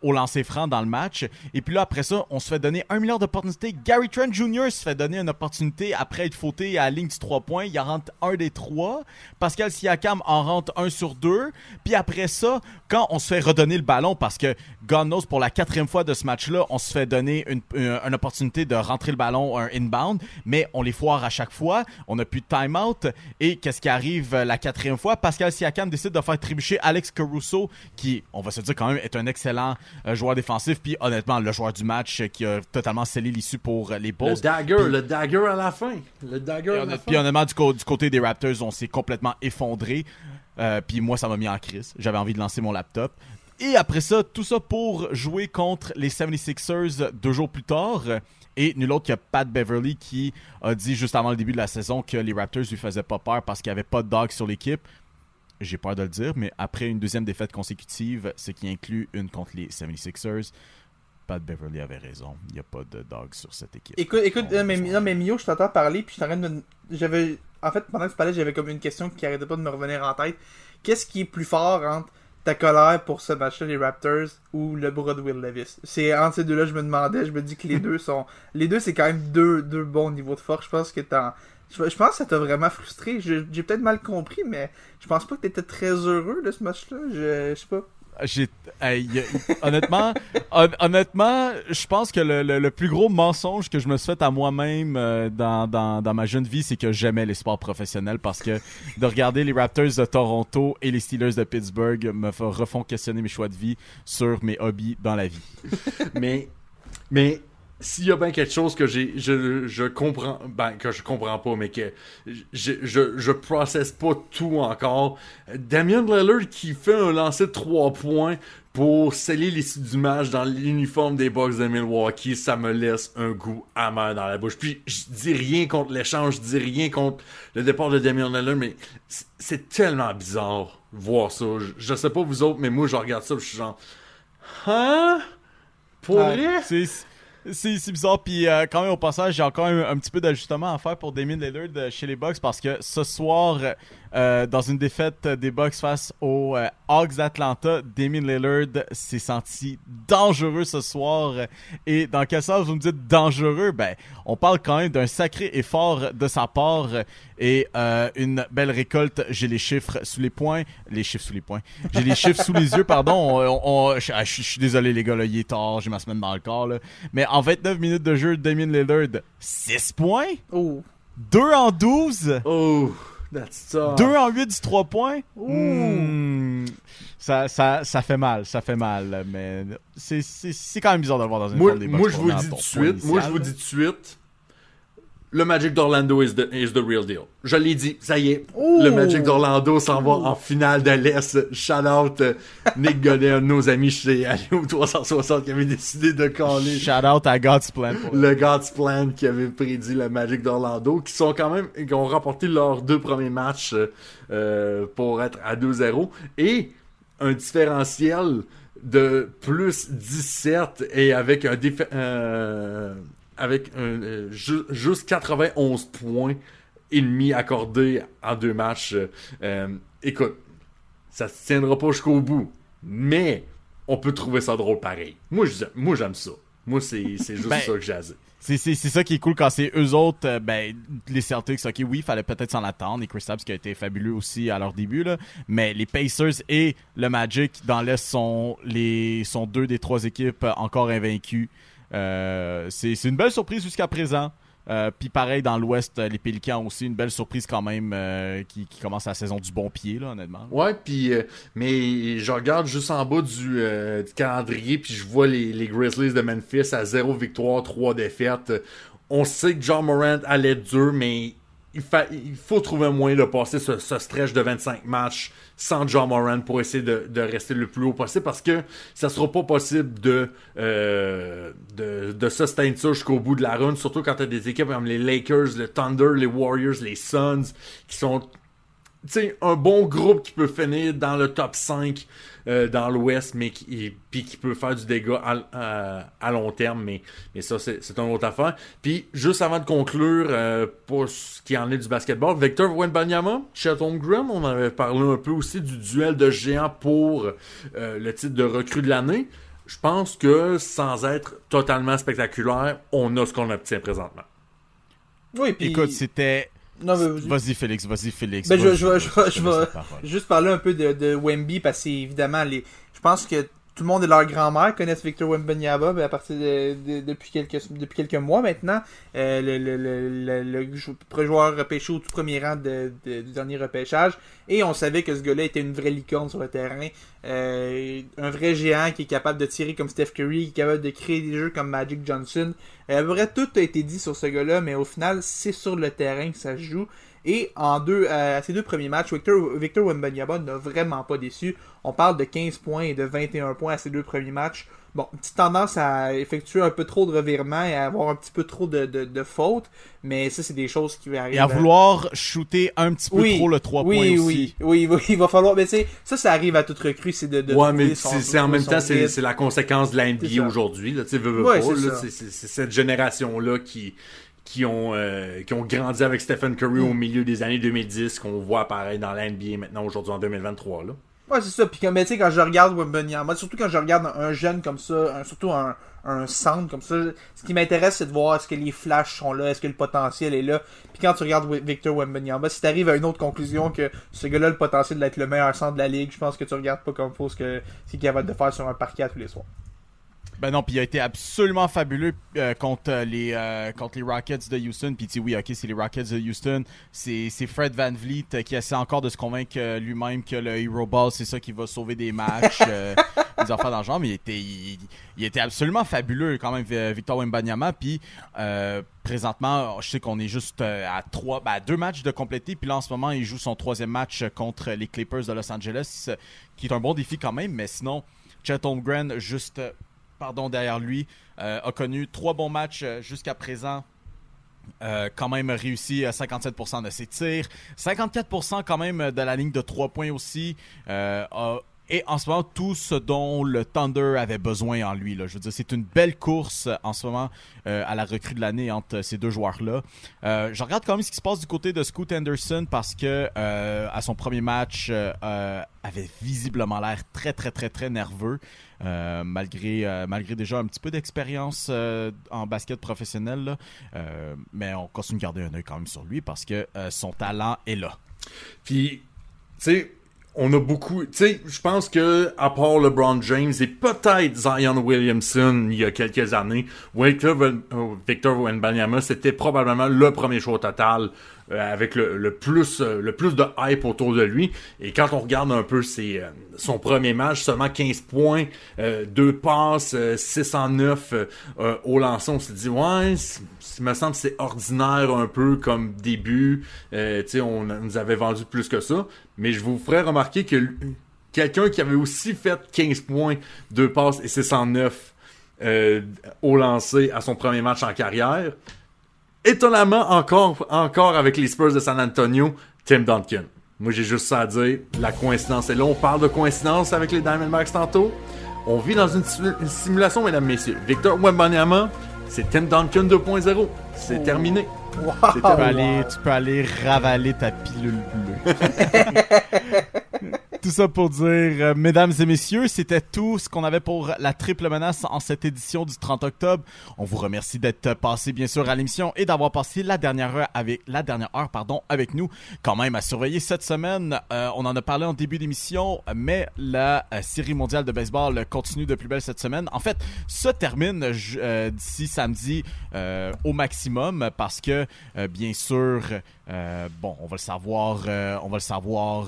au lancer franc dans le match? Et puis là après ça, on se fait donner 1 milliard d'opportunités. Gary Trent Jr. se fait donner une opportunité après fauté à la ligne du 3 points, il en rentre un des 3. Pascal Siakam en rentre 1 sur 2. Puis après ça, quand on se fait redonner le ballon, parce que God knows, pour la 4e fois de ce match-là, on se fait donner une opportunité de rentrer le ballon, un inbound, mais on les foire à chaque fois. On n'a plus de time-out. Et qu'est-ce qui arrive la 4e fois? Pascal Siakam décide de faire trébucher Alex Caruso, qui, on va se dire quand même, est un excellent joueur défensif. Puis honnêtement, le joueur du match qui a totalement scellé l'issue pour les Bulls. Le dagger à la fin. Puis honnêtement, du côté des Raptors, on s'est complètement effondré. Puis moi, ça m'a mis en crise. J'avais envie de lancer mon laptop. Et après ça, tout ça pour jouer contre les 76ers 2 jours plus tard. Et nul autre que Pat Beverly qui a dit juste avant le début de la saison que les Raptors lui faisaient pas peur parce qu'il n'y avait pas de dog sur l'équipe. J'ai peur de le dire, mais après une deuxième défaite consécutive, ce qui inclut une contre les 76ers, Pat Beverly avait raison. Il n'y a pas de dog sur cette équipe. Écoute, mais Mio, je t'entends parler, puis je suis en train de en fait, pendant que tu parlais, j'avais comme une question qui arrêtait pas de me revenir en tête. Qu'est-ce qui est plus fort entre ta colère pour ce match-là, les Raptors, ou le bras de Will Levis? C'est entre ces deux-là, je me demandais, je me dis que les deux sont... Les deux, c'est quand même deux bons niveaux de force. Je pense que je pense que ça t'a vraiment frustré. J'ai peut-être mal compris, mais je pense pas que t'étais très heureux de ce match-là. Je sais pas. Honnêtement, je pense que le plus gros mensonge que je me suis fait à moi-même dans ma jeune vie, c'est que j'aimais les sports professionnels parce que de regarder les Raptors de Toronto et les Steelers de Pittsburgh me refont questionner mes choix de vie sur mes hobbies dans la vie. Mais s'il y a bien quelque chose que je comprends, que je comprends pas, mais que je processe pas tout encore, Damian Lillard qui fait un lancer de 3 points pour sceller l'issue du match dans l'uniforme des Bucks de Milwaukee, ça me laisse un goût amer dans la bouche. Puis je dis rien contre l'échange, je dis rien contre le départ de Damian Lillard, mais c'est tellement bizarre voir ça. Je sais pas vous autres, mais moi je regarde ça et je suis genre, hein? Pour vrai? C'est bizarre, puis quand même au passage, j'ai encore un petit peu d'ajustement à faire pour Damian Lillard chez les Bucks parce que ce soir, dans une défaite des Bucks face aux Hawks d'Atlanta, Damian Lillard s'est senti dangereux ce soir. Et dans quel sens vous me dites dangereux? Ben, on parle quand même d'un sacré effort de sa part et une belle récolte. J'ai les chiffres sous les poings. J'ai les chiffres sous les yeux, pardon. Je suis désolé les gars, là, il est tard, j'ai ma semaine dans le corps. Là. Mais en 29 minutes de jeu, Damian Lillard, 6 points. Oh. 2 en 12. Oh, that's tough. 2 en 8 du 3 points. Ça fait mal, mais c'est quand même bizarre de le voir dans une forme des Bucks. Moi, je vous dis tout de suite, le Magic d'Orlando is the real deal. Je l'ai dit, ça y est. Le Magic d'Orlando s'en va en finale de l'Est. Shout out Nick Godet, un de nos amis chez Alio 360 qui avait décidé de caller. Shout out à God's Plan. Le God's Plan qui avait prédit le Magic d'Orlando, qui ont remporté leurs 2 premiers matchs pour être à 2-0. Et un différentiel de plus 17 et avec juste 91 points et demi accordés en 2 matchs. Écoute, ça se tiendra pas jusqu'au bout, mais on peut trouver ça drôle pareil. Moi j'aime ça. Moi, c'est juste ça que j'ai à dire. C'est ça qui est cool quand c'est eux autres, les Celtics, ok, oui, il fallait peut-être s'en attendre, et Kristaps qui a été fabuleux aussi à leur début, là, mais les Pacers et le Magic dans l'Est sont 2 des 3 équipes encore invaincues. C'est une belle surprise jusqu'à présent. Puis pareil dans l'Ouest, les Pélicans aussi, une belle surprise quand même qui commence la saison du bon pied, là, honnêtement. Ouais, puis mais je regarde juste en bas du calendrier, puis je vois les Grizzlies de Memphis à 0 victoire, 3 défaites. On sait que Ja Morant allait dur, mais il faut trouver un moyen de passer ce stretch de 25 matchs sans Ja Morant pour essayer de rester le plus haut possible, parce que ça sera pas possible de sustain ça jusqu'au bout de la run, surtout quand tu as des équipes comme les Lakers, le Thunder, les Warriors, les Suns, qui sont un bon groupe qui peut finir dans le top 5 dans l'Ouest, mais qui peut faire du dégât à long terme, mais ça c'est une autre affaire. Puis juste avant de conclure pour ce qui en est du basketball, Victor Wembanyama, Chet Holmgren, on avait parlé un peu aussi du duel de géants pour le titre de recrue de l'année. Je pense que sans être totalement spectaculaire, on a ce qu'on obtient présentement. Oui, puis écoute, c'était... Non, mais... Vas-y Félix. Ben, je vais juste parler un peu de Wemby parce que évidemment, je pense que tout le monde et leur grand-mère connaissent Victor Wembanyama à partir depuis quelques mois maintenant. Le joueur repêché au tout premier rang du dernier repêchage. Et on savait que ce gars-là était une vraie licorne sur le terrain. Un vrai géant qui est capable de tirer comme Steph Curry, qui est capable de créer des jeux comme Magic Johnson. Vrai, tout a été dit sur ce gars-là, mais au final, c'est sur le terrain que ça se joue. Et à ces 2 premiers matchs, Victor Wembanyama n'a vraiment pas déçu. On parle de 15 points et de 21 points à ces 2 premiers matchs. Bon, une petite tendance à effectuer un peu trop de revirements et à avoir un petit peu trop de fautes, mais ça, c'est des choses qui arrivent. Et à vouloir shooter un petit peu trop le 3 points aussi. Oui, il va falloir, mais tu sais, ça arrive à toute recrue, c'est de ouais, mais c'est en même temps, c'est la conséquence de la NBA aujourd'hui, là, tu sais, veux pas, là, c'est cette génération-là qui ont grandi avec Stephen Curry au milieu des années 2010, qu'on voit apparaître dans la NBA maintenant, aujourd'hui, en 2023, là. Ouais, c'est ça. Puis comme, tu sais, quand je regarde Wembanyama, surtout quand je regarde un jeune comme ça, surtout un centre comme ça, ce qui m'intéresse, c'est de voir est-ce que les flashs sont là, est-ce que le potentiel est là. Puis quand tu regardes Victor Wembanyama, si t'arrives à une autre conclusion que ce gars-là a le potentiel d'être le meilleur centre de la ligue, je pense que tu regardes pas comme faut ce qu'il est capable de faire sur un parquet tous les soirs. Ben non, puis il a été absolument fabuleux contre les Rockets de Houston. Puis tu sais, oui, ok, c'est les Rockets de Houston. C'est Fred VanVleet qui essaie encore de se convaincre lui-même que le Hero Ball, c'est ça qui va sauver des matchs, des affaires dans le genre. Mais il était absolument fabuleux quand même, Victor Wembanyama. Puis présentement, je sais qu'on est juste à 2 matchs de compléter. Puis là, en ce moment, il joue son 3e match contre les Clippers de Los Angeles, qui est un bon défi quand même. Mais sinon, Chet Holmgren, juste... derrière lui, a connu 3 bons matchs jusqu'à présent. Quand même réussi 57% de ses tirs, 54% quand même de la ligne de 3 points aussi. Et en ce moment, tout ce dont le Thunder avait besoin en lui. Là. Je veux dire, c'est une belle course en ce moment à la recrue de l'année entre ces deux joueurs-là. Je regarde quand même ce qui se passe du côté de Scoot Henderson parce que à son premier match, avait visiblement l'air très, très, très, très nerveux. Malgré déjà un petit peu d'expérience en basket professionnel. Là. Mais on continue de garder un œil quand même sur lui parce que son talent est là. Puis, tu sais... On a beaucoup... Tu sais, je pense que à part LeBron James et peut-être Zion Williamson il y a quelques années, Victor Wembanyama, c'était probablement le premier choix total avec le plus de hype autour de lui. Et quand on regarde un peu son premier match, seulement 15 points, 2 passes, 6 en 9 au lancer, on s'est dit, ouais, il me semble que c'est ordinaire un peu comme début. Tu sais, on nous avait vendu plus que ça. Mais je vous ferai remarquer que quelqu'un qui avait aussi fait 15 points, 2 passes et 609 au lancer à son premier match en carrière, étonnamment encore avec les Spurs de San Antonio, Tim Duncan. Moi, j'ai juste ça à dire. La coïncidence est là. On parle de coïncidence avec les Diamondbacks tantôt. On vit dans une simulation, mesdames, messieurs. Victor Wembanyama, c'est Tim Duncan 2.0. C'est terminé. Wow. Tu peux aller ravaler ta pilule bleue. Tout ça pour dire, mesdames et messieurs, c'était tout ce qu'on avait pour la triple menace en cette édition du 30 octobre. On vous remercie d'être passé bien sûr à l'émission et d'avoir passé la dernière heure avec nous. Quand même à surveiller cette semaine, on en a parlé en début d'émission, mais la série mondiale de baseball continue de plus belle cette semaine. En fait, se termine d'ici samedi au maximum parce que bien sûr, on va le savoir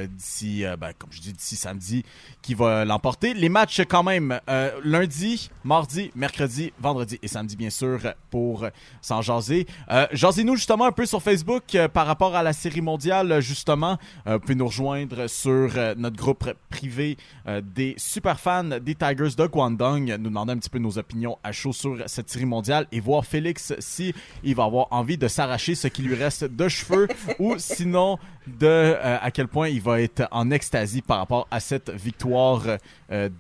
d'ici, comme je dis, d'ici samedi, qui va l'emporter. Les matchs quand même, lundi, mardi, mercredi, vendredi et samedi, bien sûr, pour s'en jaser. Jasez-nous justement un peu sur Facebook par rapport à la série mondiale, justement. Vous pouvez nous rejoindre sur notre groupe privé des super fans des Tigers de Guangdong, nous demander un petit peu nos opinions à chaud sur cette série mondiale et voir Félix si il va avoir envie de s'arracher ce qui lui reste de cheveux ou sinon à quel point il va être en extasie par rapport à cette victoire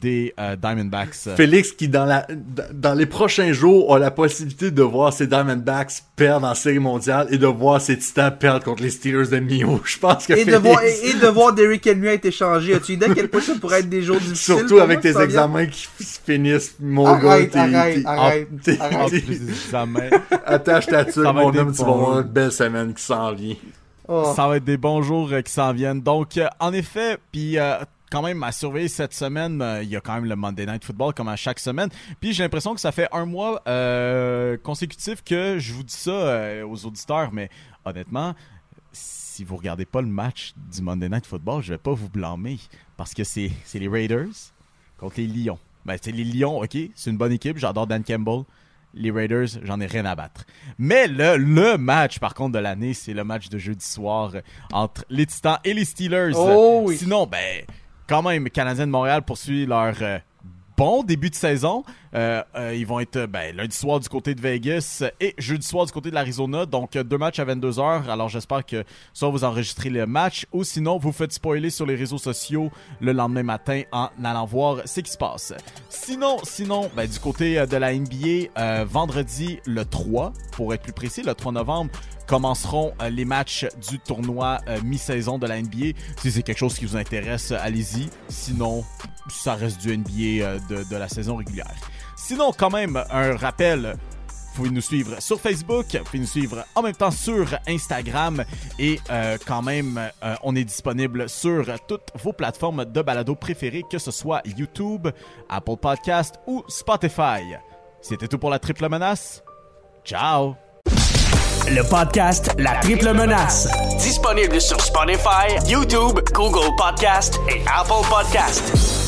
des Diamondbacks. Félix qui dans les prochains jours a la possibilité de voir ses Diamondbacks perdre en série mondiale et de voir ses Titans perdre contre les Steelers de Mio. Je pense que de voir Derrick Henry être échangé. As-tu idée à quel point ça pourrait être des jours difficiles? Surtout avec tes examens qui se finissent, mon arrête. Attache ta tuile, mon homme, tu vas avoir une belle semaine qui s'en vient. Oh. Ça va être des bons jours qui s'en viennent. Donc, en effet, puis quand même à surveiller cette semaine, il y a quand même le Monday Night Football comme à chaque semaine. Puis j'ai l'impression que ça fait un mois consécutif que je vous dis ça aux auditeurs, mais honnêtement, si vous regardez pas le match du Monday Night Football, je vais pas vous blâmer parce que c'est les Raiders contre les Lions. Ben, c'est les Lions, ok, c'est une bonne équipe, j'adore Dan Campbell. Les Raiders, j'en ai rien à battre. Mais le match, par contre, de l'année, c'est le match de jeudi soir entre les Titans et les Steelers. Oh, oui. Sinon, quand même, les Canadiens de Montréal poursuivent leur bon début de saison. Ils vont être lundi soir du côté de Vegas et jeudi soir du côté de l'Arizona. Donc, 2 matchs à 22h. Alors, j'espère que soit vous enregistrez le match ou sinon, vous faites spoiler sur les réseaux sociaux le lendemain matin en allant voir ce qui se passe. Sinon, du côté de la NBA, vendredi le 3, pour être plus précis, le 3 novembre, commenceront les matchs du tournoi mi-saison de la NBA. Si c'est quelque chose qui vous intéresse, allez-y. Sinon, ça reste du NBA de la saison régulière. Sinon, quand même, un rappel, vous pouvez nous suivre sur Facebook, vous pouvez nous suivre en même temps sur Instagram et quand même, on est disponible sur toutes vos plateformes de balado préférées, que ce soit YouTube, Apple Podcast ou Spotify. C'était tout pour la Triple Menace. Ciao! Le podcast La Triple Menace. Disponible sur Spotify, YouTube, Google Podcast et Apple Podcast.